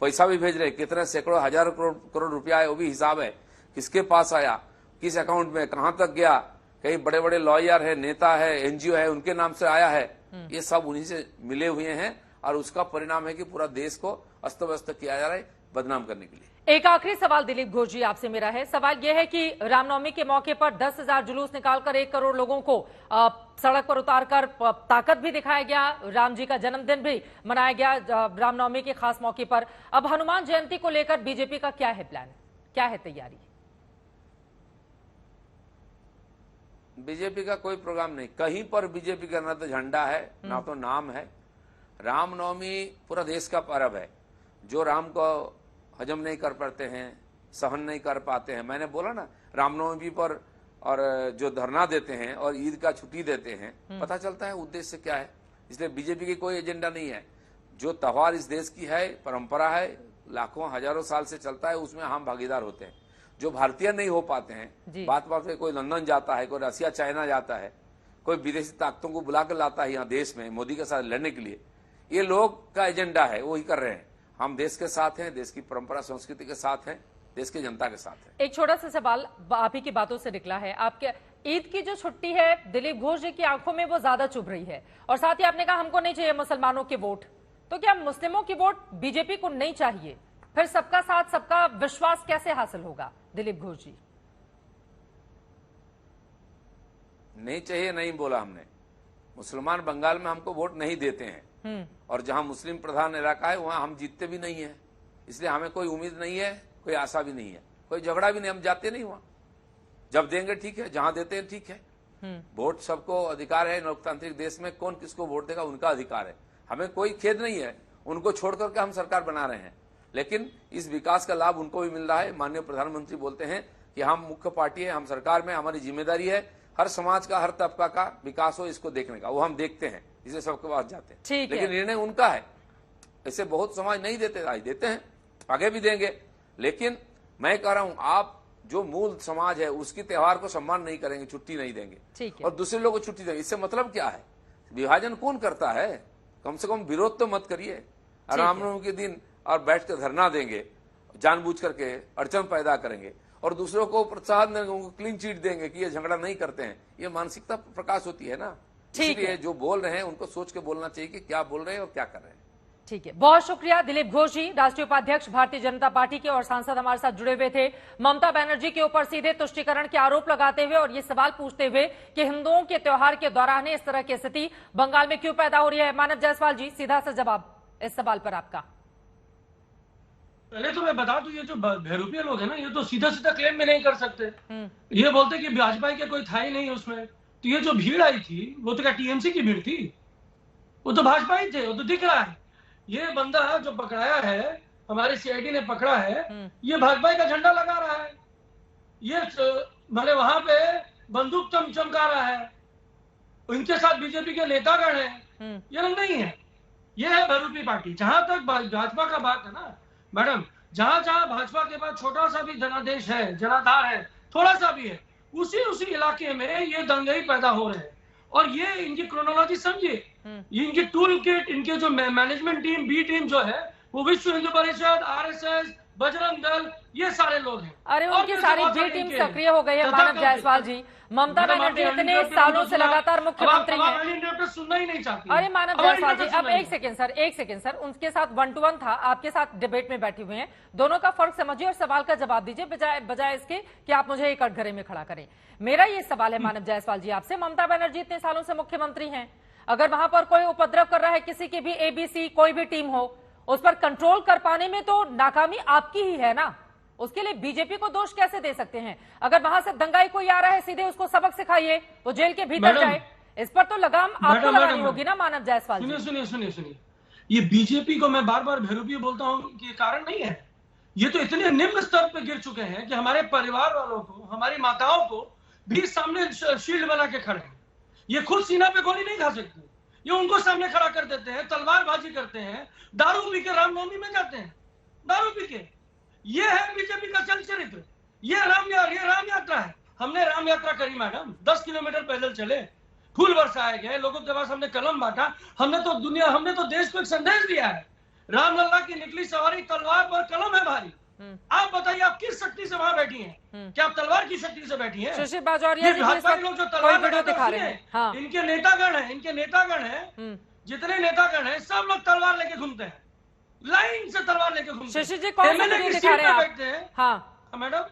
[SPEAKER 5] पैसा भी भेज रहे, कितने सैकड़ों हजारों करोड़ रुपया है, वो भी हिसाब है, किसके पास आया, किस अकाउंट में, कहां तक गया। कई बड़े बड़े लॉयर है, नेता है, एनजीओ है, उनके नाम से आया है। ये सब उन्हीं से मिले हुए हैं, और उसका परिणाम है कि पूरा देश को अस्त व्यस्त किया जा रहा है बदनाम करने के लिए।
[SPEAKER 1] एक आखिरी सवाल दिलीप घोष जी आपसे मेरा है। सवाल यह है कि रामनवमी के मौके पर 10,000 जुलूस निकालकर 1 करोड़ लोगों को सड़क पर उतारकर ताकत भी दिखाया गया। राम जी का जन्मदिन भी मनाया गया रामनवमी के खास मौके पर। अब हनुमान जयंती को लेकर बीजेपी का क्या है प्लान, क्या है तैयारी?
[SPEAKER 5] बीजेपी का कोई प्रोग्राम नहीं, कहीं पर बीजेपी का ना तो झंडा है ना तो नाम है। रामनवमी पूरा देश का पर्व है। जो राम को हजम नहीं कर पाते हैं, सहन नहीं कर पाते हैं, मैंने बोला ना रामनवमी पर और जो धरना देते हैं और ईद का छुट्टी देते हैं, पता चलता है उद्देश्य क्या है। इसलिए बीजेपी की कोई एजेंडा नहीं है। जो त्योहार इस देश की है, परंपरा है, लाखों हजारों साल से चलता है, उसमें हम भागीदार होते हैं। जो भारतीय नहीं हो पाते हैं, बात बात पे कोई लंदन जाता है, कोई रसिया चाइना जाता है, कोई विदेशी ताकतों को बुला कर लाता है यहाँ देश में मोदी के साथ लड़ने के लिए। ये लोग का एजेंडा है, वही कर रहे हैं। हम देश के साथ हैं, देश की परंपरा संस्कृति के साथ हैं, देश की जनता के साथ है।
[SPEAKER 1] एक छोटा सा सवाल आप ही की बातों से निकला है। आपके ईद की जो छुट्टी है दिलीप घोष जी की आंखों में वो ज्यादा चुभ रही है, और साथ ही आपने कहा हमको नहीं चाहिए मुसलमानों के वोट। तो क्या मुस्लिमों की वोट बीजेपी को नहीं चाहिए? फिर सबका साथ सबका विश्वास कैसे हासिल होगा दिलीप घोष जी?
[SPEAKER 5] नहीं चाहिए नहीं बोला हमने। मुसलमान बंगाल में हमको वोट नहीं देते हैं, और जहां मुस्लिम प्रधान इलाका है वहां हम जीतते भी नहीं है। इसलिए हमें कोई उम्मीद नहीं है, कोई आशा भी नहीं है, कोई झगड़ा भी नहीं। हम जाते नहीं वहां, जब देंगे ठीक है, जहां देते हैं ठीक है। वोट सबको अधिकार है। लोकतांत्रिक देश में कौन किसको वोट देगा उनका अधिकार है। हमें कोई खेद नहीं है, उनको छोड़ करके हम सरकार बना रहे हैं। लेकिन इस विकास का लाभ उनको भी मिल रहा है। माननीय प्रधानमंत्री बोलते हैं कि हम मुख्य पार्टी है, हम सरकार में, हमारी जिम्मेदारी है हर समाज का, हर तबका का विकास हो, इसको देखने का। वो हम देखते हैं, इसे सबके पास जाते हैं। लेकिन निर्णय उनका है। ऐसे बहुत समाज नहीं देते, आज देते हैं, आगे भी देंगे। लेकिन मैं कह रहा हूं, आप जो मूल समाज है उसकी त्योहार को सम्मान नहीं करेंगे, छुट्टी नहीं देंगे, और दूसरे लोगों को छुट्टी देंगे, इससे मतलब क्या है? विभाजन कौन करता है? कम से कम विरोध तो मत करिए। रामनवमी के दिन और बैठ कर धरना देंगे, जानबूझ करके अड़चन पैदा करेंगे, और दूसरों को प्रोत्साहन देंगे, उनको क्लीन चिट देंगे कि ये झगड़ा नहीं करते हैं। ये मानसिकता प्रकाश होती है ना। इसलिए जो बोल रहे हैं उनको सोच के बोलना चाहिए कि क्या बोल रहे हैं और क्या कर रहे हैं।
[SPEAKER 1] ठीक है, बहुत शुक्रिया दिलीप घोष जी, राष्ट्रीय उपाध्यक्ष भारतीय जनता पार्टी के और सांसद हमारे साथ जुड़े हुए थे। ममता बनर्जी के ऊपर सीधे तुष्टीकरण के आरोप लगाते हुए और ये सवाल पूछते हुए कि हिंदुओं के त्योहार के दौरान इस तरह की स्थिति बंगाल में क्यों पैदा हो रही है। मानव जायसवाल जी, सीधा सा जवाब इस सवाल पर आपका।
[SPEAKER 9] पहले तो मैं बता दूं, ये जो बहरूपिया लोग हैं ना, ये तो सीधा सीधा क्लेम भी नहीं कर सकते। ये बोलते कि भाजपा के कोई था ही नहीं उसमें। तो ये जो भीड़ आई थी वो तो क्या टीएमसी की भीड़ थी? वो तो भाजपा ही थे, वो तो दिख रहा है। ये बंदा जो पकड़ाया है, हमारे सीआईडी ने पकड़ा है, ये भाजपा का झंडा लगा रहा है। ये भले वहां पे बंदूक चमका रहा है, उनके साथ बीजेपी के नेतागण हैं। ये लोग नहीं है, ये है बहरूपी पार्टी। जहां तक भाजपा का बात है ना मैडम, जहां जहां भाजपा के पास छोटा सा भी जनादेश है, जनाधार है, थोड़ा सा भी है, उसी इलाके में ये दंगे पैदा हो रहे हैं। और ये इनकी क्रोनोलॉजी समझिए, ये इनकी टूल किट, इनके जो मैनेजमेंट टीम, बी टीम जो है, वो विश्व हिंदू परिषद, आरएसएस, बजरंग दल, ये सारे लोग हैं।
[SPEAKER 1] अरे उनकी सारी बी टीम सक्रिय हो गई है। मानव जायसवाल जी, ममता बनर्जी इतने सालों से लगातार मुख्यमंत्री हैं,
[SPEAKER 9] सुनना ही नहीं चाहती।
[SPEAKER 1] अरे मानव जायसवाल जी, अब एक सेकंड सर, उनके साथ 1 to 1 था, आपके साथ डिबेट में बैठे हुए हैं। दोनों का फर्क समझिए और सवाल का जवाब दीजिए, बजाय इसके कि आप मुझे एक कटघरे में खड़ा करें। मेरा ये सवाल है मानव जायसवाल जी आपसे, ममता बनर्जी इतने सालों से मुख्यमंत्री हैं, अगर वहां पर कोई उपद्रव कर रहा है, किसी की भी एबीसी कोई भी टीम हो, उस पर कंट्रोल कर पाने में तो नाकामी आपकी ही है ना। उसके लिए बीजेपी को दोष कैसे दे सकते हैं? अगर वहां से दंगाई कोई आ रहा है, सीधे उसको सबक सिखाइए, वो जेल के भीतर जाए। इस पर तो लगाम आपको लगानी होगी ना मानव जायसवाल जी।
[SPEAKER 9] सुनिए, ये बीजेपी को मैं बार बार बहरूपी बोलता हूं कि कारण नहीं है। ये तो इतने निम्न स्तर पर गिर चुके हैं कि हमारे परिवार वालों को, हमारी माताओं को भी सामने शील्ड बना के खड़े हैं। ये खुद सीना पे गोली नहीं खा सकते, ये उनको सामने खड़ा कर देते हैं, तलवारबाजी करते हैं, दारू पी के रामनवमी में जाते हैं, दारू पी के। ये है बीजेपी का चल चरित्र। ये राम यात्रा है। हमने राम यात्रा करी मैडम, 10 किलोमीटर पैदल चले, फूल बरसाए गए, लोगों के पास हमने कलम बांटा, हमने तो देश को एक संदेश दिया है। रामलला की निकली सवारी तलवार पर कलम है भारी। आप बताइए, आप किस शक्ति से वहां बैठी हैं? क्या आप तलवार की शक्ति से बैठी हैं?
[SPEAKER 1] सुशील बाजौरिया जी
[SPEAKER 9] भाजपा के लोग जो तलवार
[SPEAKER 1] दिखा रहे हैं, हाँ।
[SPEAKER 9] इनके नेतागण हैं, जितने नेतागण हैं सब लोग तलवार लेके घूमते हैं। लाइन से तलवार लेके घूमते हैं।
[SPEAKER 1] शशि जी कौन सा वीडियो दिखा रहे हैं आप?
[SPEAKER 9] बैठते हैं।
[SPEAKER 1] हाँ
[SPEAKER 9] मैडम,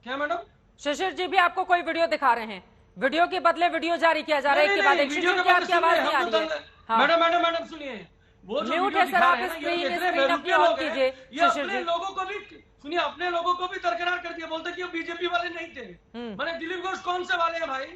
[SPEAKER 9] क्या मैडम?
[SPEAKER 1] शशिर जी भी आपको कोई वीडियो दिखा रहे हैं, वीडियो के बदले वीडियो जारी किया जा रहा है, एक के बाद एक।
[SPEAKER 9] वीडियो
[SPEAKER 1] की आपकी आवाज नहीं आ रही है। हाँ।
[SPEAKER 9] मैडम सुनिए, वो जो
[SPEAKER 1] म्यूट
[SPEAKER 9] वीडियो
[SPEAKER 1] है सर,
[SPEAKER 9] दिखा
[SPEAKER 1] आप
[SPEAKER 9] रहे हैं ना,
[SPEAKER 1] स्क्रीन
[SPEAKER 9] ये देख रहे हैं,
[SPEAKER 1] स्क्रीन अपनी ऑन कीजिए
[SPEAKER 9] ये
[SPEAKER 1] शशिर
[SPEAKER 9] अपने
[SPEAKER 1] जी।
[SPEAKER 9] लोगों को भी सुनिए, अपने लोगों को भी दरकिनार कर दिया, बोलते कि वो बीजेपी वाले नहीं थे। मैंने दिलीप घोष कौन से वाले हैं भाई?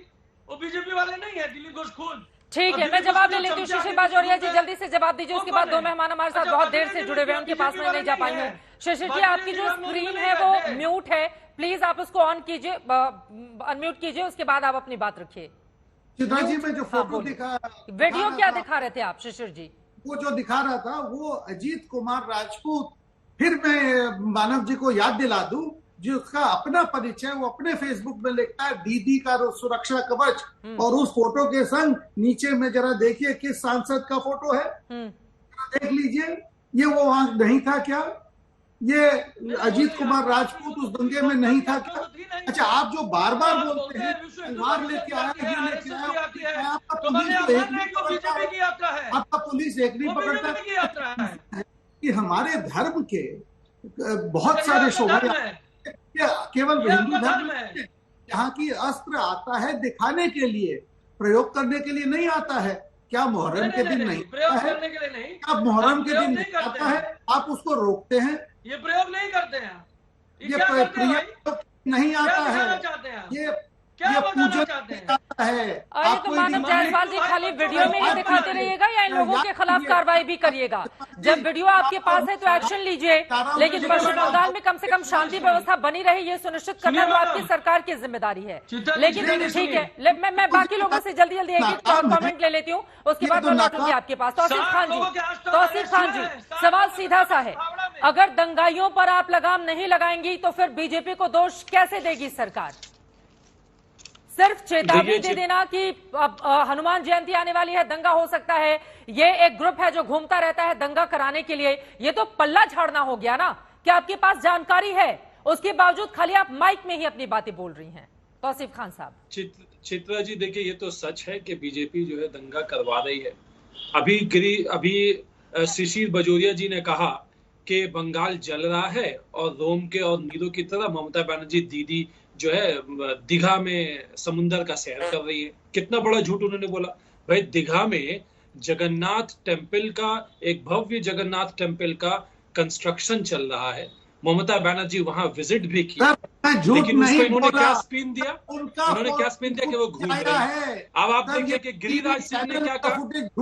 [SPEAKER 9] वो बीजेपी वाले नहीं है, दिलीप घोष खुद।
[SPEAKER 1] ठीक है, मैं जवाब ले लेती हूँ। शशिर बाजोरिया जी जल्दी से जवाब दीजिए, उसके बाद दो मेहमान हमारे साथ बहुत देर से जुड़े हुए हैं, उनके पास में नहीं जा पाएंगे। शशिर जी आपकी जो स्क्रीन है वो म्यूट है, प्लीज आप उसको ऑन कीजिए, अनम्यूट कीजिए, उसके बाद आप अपनी बात रखिए।
[SPEAKER 8] चित्रा जी में जो फोटो दिखा,
[SPEAKER 1] वीडियो क्या दिखा रहे थे आप शिशिर जी?
[SPEAKER 8] वो जो दिखा रहा था वो अजीत कुमार राजपूत। फिर मैं मानव जी को याद दिला दूं, जिसका अपना परिचय वो अपने फेसबुक में लिखता है दीदी का सुरक्षा कवच, और उस फोटो के संग नीचे में जरा देखिए किस सांसद का फोटो है, देख लीजिए। ये वो वहां नहीं था क्या? ये अजीत कुमार राजपूत उस दंगे में नहीं था क्या? अच्छा, आप जो बार बार बोलते हैं तलवार लेके आया, ये लेके आया, आपका पुलिस एक नहीं पकड़ता कि हमारे धर्म के बहुत सारे शोभा केवल हिंदू धर्म यहाँ की अस्त्र आता है दिखाने के लिए, प्रयोग करने के लिए नहीं आता है। क्या मुहर्रम के दिन नहीं
[SPEAKER 9] प्रयोग करने के लिए नहीं,
[SPEAKER 8] क्या मुहर्रम के दिन नहीं आता है? आप उसको रोकते हैं।
[SPEAKER 9] ये प्रयोग नहीं करते हैं,
[SPEAKER 8] ये प्रयोग नहीं आता है, ये पूजन आता है।
[SPEAKER 1] अरे तो मानव जायसवाल जी खाली वीडियो में ही दिखाते रहिएगा या इन लोगों के खिलाफ कार्रवाई भी करिएगा? जब वीडियो आपके पास है तो एक्शन लीजिए, लेकिन पश्चिम बंगाल में कम से कम शांति व्यवस्था बनी रहे ये सुनिश्चित करना तो आपकी सरकार की जिम्मेदारी है। लेकिन ठीक है, मैं बाकी लोगों से जल्दी जल्दी एक कॉमेंट ले लेती हूँ, उसके बाद मैं लौटूंगी आपके पास। तौसीफ खान जी सवाल सीधा सा है, अगर दंगाइयों पर आप लगाम नहीं लगाएंगी तो फिर बीजेपी को दोष कैसे देगी सरकार? सिर्फ चेतावनी दे देना कि हनुमान जयंती आने वाली है, दंगा हो सकता है, ये एक ग्रुप है जो घूमता रहता है दंगा कराने के लिए, ये तो पल्ला झाड़ना हो गया ना। क्या आपके पास जानकारी है, उसके बावजूद खाली आप माइक में ही अपनी बातें बोल रही हैं? तौसीफ खान साहब।
[SPEAKER 10] चित्रा जी देखिए, ये तो सच है कि बीजेपी जो है दंगा करवा रही है। अभी शिशिर बाजोरिया जी ने कहा कि बंगाल जल रहा है और रोम के और नीरो की तरह ममता बनर्जी दीदी जो है दीघा में समुंदर का सैर कर रही है। कितना बड़ा झूठ उन्होंने बोला भाई। दीघा में जगन्नाथ टेम्पल का, एक भव्य जगन्नाथ टेम्पल का कंस्ट्रक्शन चल रहा है। ममता बनर्जी वहां विजिट भी की, लेकिन उसको इन्होंने क्या स्पिन दिया? उन्होंने क्या स्पिन दिया कि वो घूम रहे हैं। अब आप देखिए कि गिरिराज सिंह ने क्या कहा,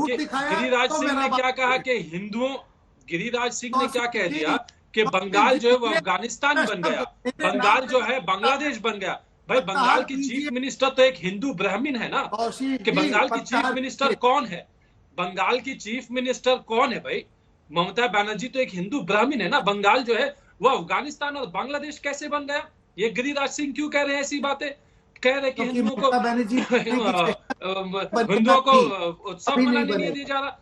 [SPEAKER 10] गिरिराज सिंह ने क्या कह दिया कि बंगाल जो है वो अफगानिस्तान बन गया, बंगाल जो है बांग्लादेश बन गया। भाई बंगाल की चीफ मिनिस्टर तो एक हिंदू ब्राह्मण है ना, कि बंगाल की चीफ मिनिस्टर कौन है? बंगाल की चीफ मिनिस्टर कौन है भाई? ममता बनर्जी तो एक हिंदू ब्राह्मण है ना। बंगाल जो है वो अफगानिस्तान और बांग्लादेश कैसे बन गया? ये गिरिराज सिंह क्यों कह रहे हैं ऐसी बातें? कह रहे कि हिंदुओं को उत्सव मनाने नहीं दिया जा रहा।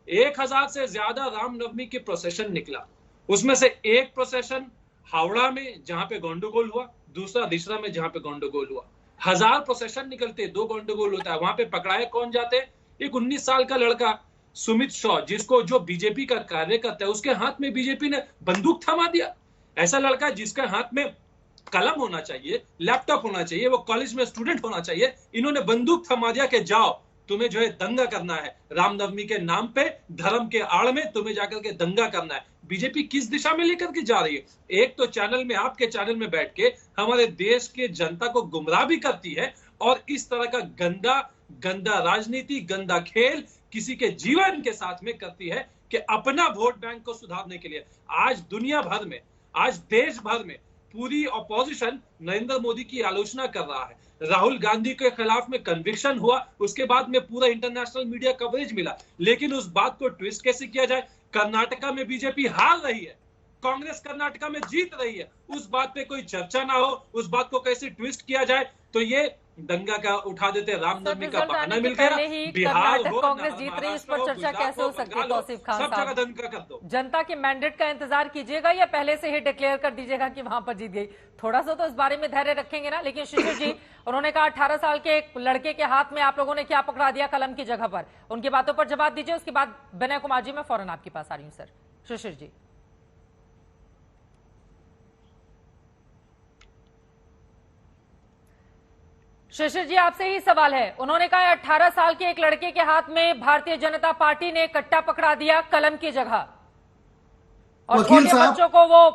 [SPEAKER 10] 1000 से ज्यादा रामनवमी के प्रोसेशन निकला, उसमें से एक प्रोसेशन हावड़ा में जहां पे गंडगोल हुआ, दूसरा रिश्रा में जहां पे गंडगोल हुआ। 1000 प्रोसेशन निकलते, 2 गंडगोल होता है। वहां पे पकड़ाए कौन जाते? एक 19 साल का लड़का सुमित शॉ, जिसको जो बीजेपी का कार्य करता है, उसके हाथ में बीजेपी ने बंदूक थमा दिया। ऐसा लड़का जिसके हाथ में कलम होना चाहिए, लैपटॉप होना चाहिए, वो कॉलेज में स्टूडेंट होना चाहिए, इन्होंने बंदूक थमा दिया कि जाओ तुम्हें जो है दंगा करना है, रामनवमी के नाम पे धर्म के आड़ में तुम्हें जाकर के दंगा करना है। बीजेपी किस दिशा में लेकर के जा रही है? एक तो चैनल में, आपके चैनल में बैठ के हमारे देश के जनता को गुमराह भी करती है, और इस तरह का गंदा राजनीति, गंदा खेल किसी के जीवन के साथ में करती है कि अपना वोट बैंक को सुधारने के लिए। आज दुनिया भर में, आज देश भर में पूरी ऑपोजिशन नरेंद्र मोदी की आलोचना कर रहा है। राहुल गांधी के खिलाफ में कन्विक्शन हुआ, उसके बाद में पूरा इंटरनेशनल मीडिया कवरेज मिला, लेकिन उस बात को ट्विस्ट कैसे किया जाए? कर्नाटका में बीजेपी हार रही है, कांग्रेस कर्नाटका में जीत रही है, उस बात पे कोई चर्चा ना हो, उस बात को कैसे ट्विस्ट किया जाए? तो ये दंगा का उठा देते, रामनवमी का
[SPEAKER 1] रिजल्ट
[SPEAKER 10] बहाना
[SPEAKER 1] आने के
[SPEAKER 10] मिल गया।
[SPEAKER 1] पहले ही
[SPEAKER 10] बिहार
[SPEAKER 1] कर्नाटक
[SPEAKER 10] हो,
[SPEAKER 1] कांग्रेस जीत रही है, इस पर
[SPEAKER 10] महाराष्ट्र हो,
[SPEAKER 1] चर्चा
[SPEAKER 10] गुजरात
[SPEAKER 1] कैसे हो सकती है
[SPEAKER 10] बंगाल हो,
[SPEAKER 1] तौसीफ खान
[SPEAKER 10] सब
[SPEAKER 1] साहब?
[SPEAKER 10] जगह दंगा कर दो।
[SPEAKER 1] जनता के मैंडेट का इंतजार कीजिएगा या पहले से ही डिक्लेयर कर दीजिएगा कि वहां पर जीत गई? थोड़ा सा तो इस बारे में धैर्य रखेंगे ना। लेकिन शिशिर जी, उन्होंने कहा 18 साल के एक लड़के के हाथ में आप लोगों ने क्या पकड़ा दिया कलम की जगह पर, उनकी बातों पर जवाब दीजिए। उसके बाद विनय कुमार जी, मैं फौरन आपके पास आ रही हूँ। सर शिशिर जी, शिशिर जी, आपसे ही सवाल है। उन्होंने कहा 18 साल के एक लड़के के हाथ में भारतीय जनता पार्टी ने कट्टा पकड़ा दिया कलम की जगह, और छोटे बच्चों को वो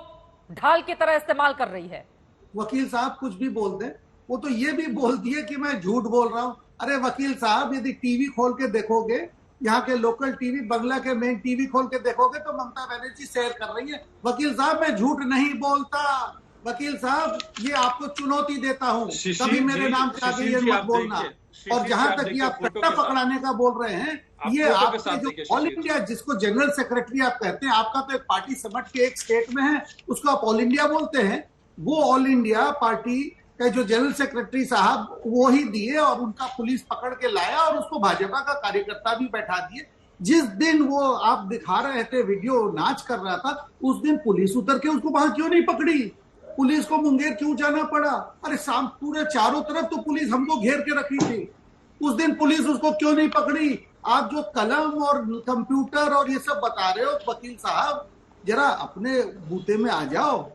[SPEAKER 1] ढाल की तरह इस्तेमाल कर रही है।
[SPEAKER 8] वकील साहब कुछ भी बोल दें, वो तो ये भी बोलती है कि मैं झूठ बोल रहा हूं। अरे वकील साहब, यदि टीवी खोल के देखोगे, यहाँ के लोकल टीवी, बंगला के मेन टीवी खोल के देखोगे तो ममता बनर्जी शेयर कर रही है। वकील साहब, मैं झूठ नहीं बोलता। वकील साहब, ये आपको चुनौती देता हूँ, कभी मेरे नाम के आगे ये मत बोलना। और जहां तक ये आप कट्टा पकड़ाने का बोल रहे हैं, ये आपके जो ऑल इंडिया, जिसको जनरल सेक्रेटरी आप कहते हैं, आपका तो एक पार्टी समझ के एक स्टेट में है, उसको आप ऑल इंडिया बोलते हैं। वो ऑल इंडिया पार्टी का जो जनरल सेक्रेटरी साहब, वो ही दिए, और उनका पुलिस पकड़ के लाया और उसको भाजपा का कार्यकर्ता भी बैठा दिए। जिस दिन वो आप दिखा रहे थे वीडियो, नाच कर रहा था, उस दिन पुलिस उतर के उसको वहां क्यों नहीं पकड़ी? पुलिस को मुंगेर क्यों जाना पड़ा? अरे शाम पूरे चारों तरफ तो पुलिस हमको घेर के रखी थी, उस दिन पुलिस उसको क्यों नहीं पकड़ी? आप जो कलम और कंप्यूटर और ये सब बता रहे हो, वकील साहब जरा अपने बूते में आ जाओ।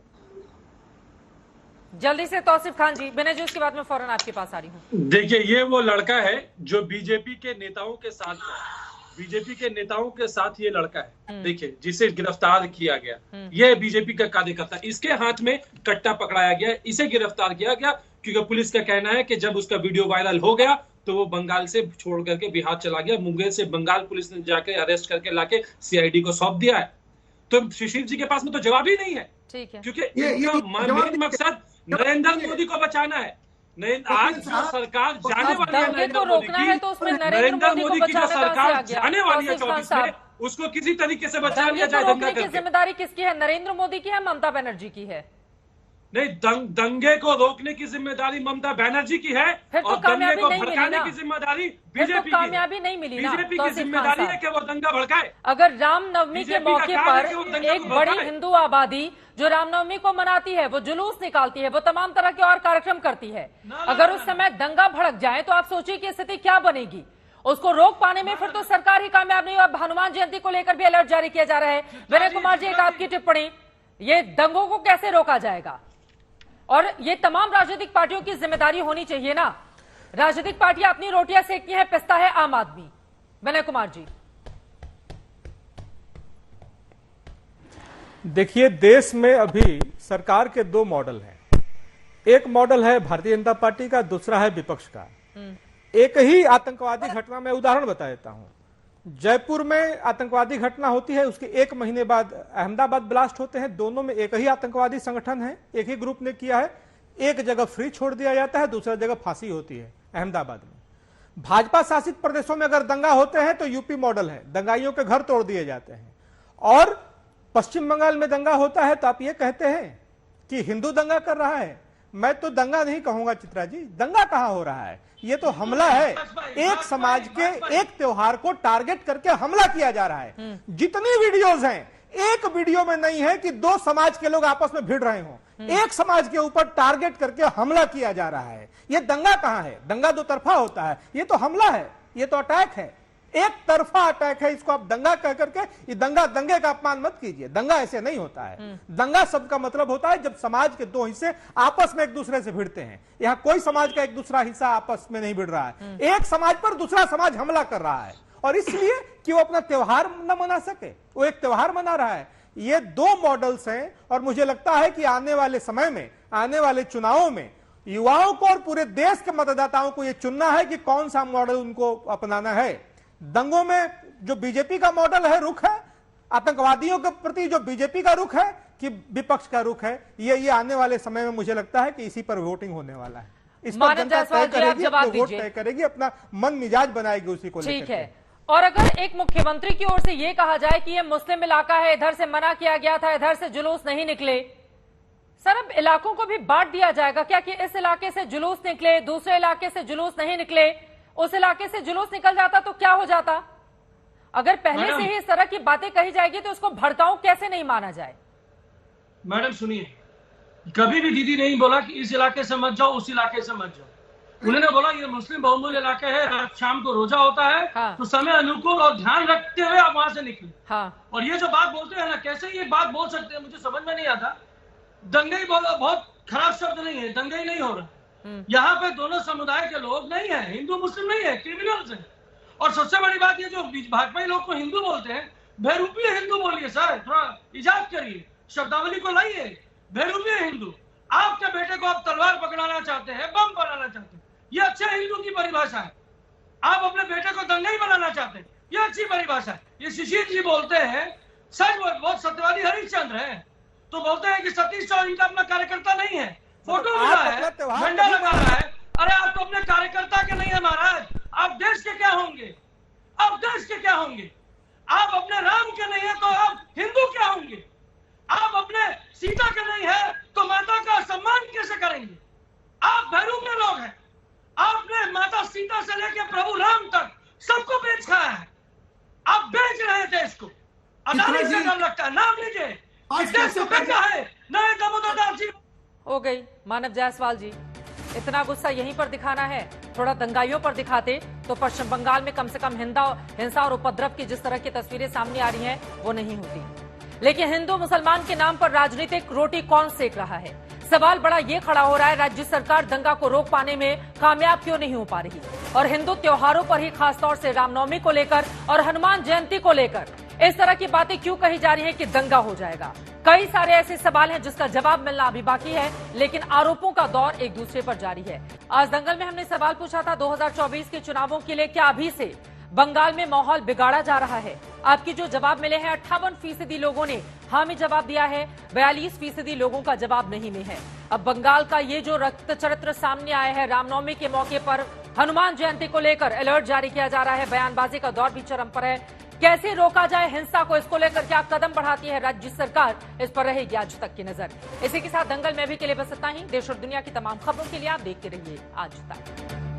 [SPEAKER 1] जल्दी से तौसीफ खान जी, विनय जी, उसके बाद में फौरन आपके पास आ रही हूँ।
[SPEAKER 10] देखिए, ये वो लड़का है जो बीजेपी के नेताओं के साथ है, बीजेपी के नेताओं के साथ ये लड़का है, देखिए, जिसे गिरफ्तार किया गया, ये बीजेपी का कार्यकर्ता, इसके हाथ में कट्टा पकड़ाया गया, इसे गिरफ्तार किया गया क्योंकि पुलिस का कहना है कि जब उसका वीडियो वायरल हो गया तो वो बंगाल से छोड़ करके बिहार चला गया। मुंगेर से बंगाल पुलिस ने जाके अरेस्ट करके लाके सीआईडी को सौंप दिया है। तो शिशिर जी के पास में तो जवाब ही नहीं है,
[SPEAKER 1] ठीक है,
[SPEAKER 10] क्योंकि इनका मेन मकसद नरेंद्र मोदी को बचाना है। आज जो सरकार जाने वाली है नरेंद्र मोदी की जो सरकार जाने वाली है 24 में, उसको किसी तरीके से बचा लिया जाए दंगा करके।
[SPEAKER 1] जिम्मेदारी किसकी है? नरेंद्र मोदी की है, ममता बनर्जी की है?
[SPEAKER 10] नहीं, दंगे को रोकने की जिम्मेदारी ममता बनर्जी की है,
[SPEAKER 1] फिर तो
[SPEAKER 10] और दंगे को भड़काने की जिम्मेदारी बीजेपी की।
[SPEAKER 1] कामयाबी नहीं मिली ना।
[SPEAKER 10] बीजेपी की जिम्मेदारी है कि वो दंगा भड़काए।
[SPEAKER 1] अगर रामनवमी के मौके पर एक बड़ी हिंदू आबादी जो रामनवमी को मनाती है, वो जुलूस निकालती है, वो तमाम तरह के और कार्यक्रम करती है, अगर उस समय दंगा भड़क जाए तो आप सोचिए कि स्थिति क्या बनेगी। उसको रोक पाने में फिर तो सरकार ही कामयाब नहीं हुआ। हनुमान जयंती को लेकर भी अलर्ट जारी किया जा रहा है। विनय कुमार जी, एक आपकी टिप्पणी, ये दंगों को कैसे रोका जाएगा? और ये तमाम राजनीतिक पार्टियों की जिम्मेदारी होनी चाहिए ना। राजनीतिक पार्टियां अपनी रोटियां सेकती हैं, पिसता है आम आदमी। विनय कुमार जी,
[SPEAKER 11] देखिए, देश में अभी सरकार के दो मॉडल हैं। एक मॉडल है भारतीय जनता पार्टी का, दूसरा है विपक्ष का। एक ही आतंकवादी घटना में उदाहरण बता देता हूं। जयपुर में आतंकवादी घटना होती है, उसके एक महीने बाद अहमदाबाद ब्लास्ट होते हैं। दोनों में एक ही आतंकवादी संगठन है, एक ही ग्रुप ने किया है। एक जगह फ्री छोड़ दिया जाता है, दूसरा जगह फांसी होती है अहमदाबाद में। भाजपा शासित प्रदेशों में अगर दंगा होते हैं तो यूपी मॉडल है, दंगाइयों के घर तोड़ दिए जाते हैं। और पश्चिम बंगाल में दंगा होता है तो आप ये कहते हैं कि हिंदू दंगा कर रहा है। मैं तो दंगा नहीं कहूंगा चित्रा जी, दंगा कहां हो रहा है? ये तो हमला है। एक समाज के एक त्योहार को टारगेट करके हमला किया जा रहा है। जितनी वीडियोस हैं, एक वीडियो में नहीं है कि दो समाज के लोग आपस में भिड़ रहे हों। एक समाज के ऊपर टारगेट करके हमला किया जा रहा है। ये दंगा कहां है? दंगा दो तरफा होता है, ये तो हमला है, ये तो अटैक है, एक तरफा अटैक है। इसको आप दंगा कह करके, ये दंगा, दंगे का अपमान मत कीजिए। दंगा ऐसे नहीं होता है। दंगा शब्द का मतलब होता है जब समाज के दो हिस्से आपस में एक दूसरे से भिड़ते हैं। यहां कोई समाज का एक दूसरा हिस्सा आपस में नहीं भिड़ रहा है। एक समाज पर दूसरा समाज हमला कर रहा है, और इसलिए कि वो अपना त्योहार न मना सके, वो एक त्योहार मना रहा है। ये दो मॉडल्स हैं, और मुझे लगता है कि आने वाले समय में, आने वाले चुनावों में युवाओं को और पूरे देश के मतदाताओं को यह चुनना है कि कौन सा मॉडल उनको अपनाना है। दंगों में जो बीजेपी का मॉडल है, रुख है, आतंकवादियों के प्रति जो बीजेपी का रुख है कि विपक्ष का रुख है, ये आने वाले समय में मुझे लगता है कि इसी पर वोटिंग होने वाला है। इस पर जनता तय करेगी, वोट तय करेगी, अपना मन मिजाज बनाएगी उसी को लेकर।
[SPEAKER 1] ठीक है। और अगर एक मुख्यमंत्री की ओर से यह कहा जाए कि यह मुस्लिम इलाका है, इधर से मना किया गया था, इधर से जुलूस नहीं निकले, सर अब इलाकों को भी बांट दिया जाएगा क्या कि इस इलाके से जुलूस निकले, दूसरे इलाके से जुलूस नहीं निकले, उस इलाके से जुलूस निकल जाता तो क्या हो जाता? अगर पहले से ही इस तरह की बातें कही जाएगी तो उसको भड़काऊ कैसे नहीं माना जाए?
[SPEAKER 9] मैडम सुनिए, कभी भी दीदी नहीं बोला कि इस इलाके से मत जाओ, उस इलाके से मत जाओ। उन्होंने बोला ये मुस्लिम बहुमूल्य इलाके है, रात शाम को रोजा होता है,
[SPEAKER 1] हाँ।
[SPEAKER 9] तो समय अनुकूल और ध्यान रखते हुए आप वहां से निकले।
[SPEAKER 1] हाँ।
[SPEAKER 9] और ये जो बात बोलते हैं ना, कैसे ये बात बोल सकते हैं, मुझे समझ में नहीं आता। दंगई बहुत खराब शब्द नहीं है, दंगई नहीं हो रहा। यहाँ पे दोनों समुदाय के लोग नहीं है, हिंदू मुस्लिम नहीं है, क्रिमिनल्स है। और सबसे बड़ी बात ये जो भाजपा लोग को हिंदू बोलते हैं, बहरूपीय हिंदू बोलिए सर, थोड़ा इजाद करिए, शब्दावली को लाइए। बहरूपीय हिंदू, आपके बेटे को आप तलवार पकड़ाना चाहते हैं, बम बनाना चाहते हैं, ये अच्छे हिंदू की परिभाषा है। आप अपने बेटे को दंगई बनाना चाहते हैं, ये अच्छी परिभाषा है। ये शिशिर जी बोलते हैं, सच बहुत सत्यवादी हरिश्चंद्र है, तो बोलते हैं कि सतीश चौहान इनका अपना कार्यकर्ता नहीं है, फोटो मिला है, झंडा लगा रहा है। अरे आप तो अपने कार्यकर्ता के नहीं है महाराज, आप देश के क्या होंगे? आप देश के क्या होंगे? आप अपने राम के नहीं है तो आप हिंदू क्या होंगे? आप अपने सीता के नहीं है तो माता का सम्मान कैसे करेंगे? आप बहरूपीय लोग हैं। आपने माता सीता से लेकर प्रभु राम तक सबको बेच खाया है। आप बेच रहे हैं देश को। अदानी से डर लगता है, नाम लीजिए, देश को बेचा है। नए दामोदर दास जी
[SPEAKER 1] हो गई। मानव जायसवाल जी, इतना गुस्सा यहीं पर दिखाना है, थोड़ा दंगाइयों पर दिखाते तो पश्चिम बंगाल में कम से कम हिंसा और उपद्रव की जिस तरह की तस्वीरें सामने आ रही हैं वो नहीं होती। लेकिन हिंदू मुसलमान के नाम पर राजनीतिक रोटी कौन सेक रहा है? सवाल बड़ा ये खड़ा हो रहा है, राज्य सरकार दंगा को रोक पाने में कामयाब क्यों नहीं हो पा रही? और हिंदू त्योहारों पर ही खासतौर से रामनवमी को लेकर और हनुमान जयंती को लेकर इस तरह की बातें क्यों कही जा रही है कि दंगा हो जाएगा? कई सारे ऐसे सवाल हैं जिसका जवाब मिलना अभी बाकी है, लेकिन आरोपों का दौर एक दूसरे पर जारी है। आज दंगल में हमने सवाल पूछा था 2024 के चुनावों के लिए क्या अभी से बंगाल में माहौल बिगाड़ा जा रहा है? आपकी जो जवाब मिले हैं 58% लोगों ने हाँ में जवाब दिया है, 42% लोगों का जवाब नहीं में है। अब बंगाल का ये जो रक्त चरित्र सामने आया है, रामनवमी के मौके पर हनुमान जयंती को लेकर अलर्ट जारी किया जा रहा है, बयानबाजी का दौर भी चरम पर है। कैसे रोका जाए हिंसा को, इसको लेकर क्या कदम बढ़ाती है राज्य सरकार, इस पर रहेगी आज तक की नजर। इसी के साथ दंगल में भी के लिए बस इतना ही। देश और दुनिया की तमाम खबरों के लिए आप देखते रहिए आज तक।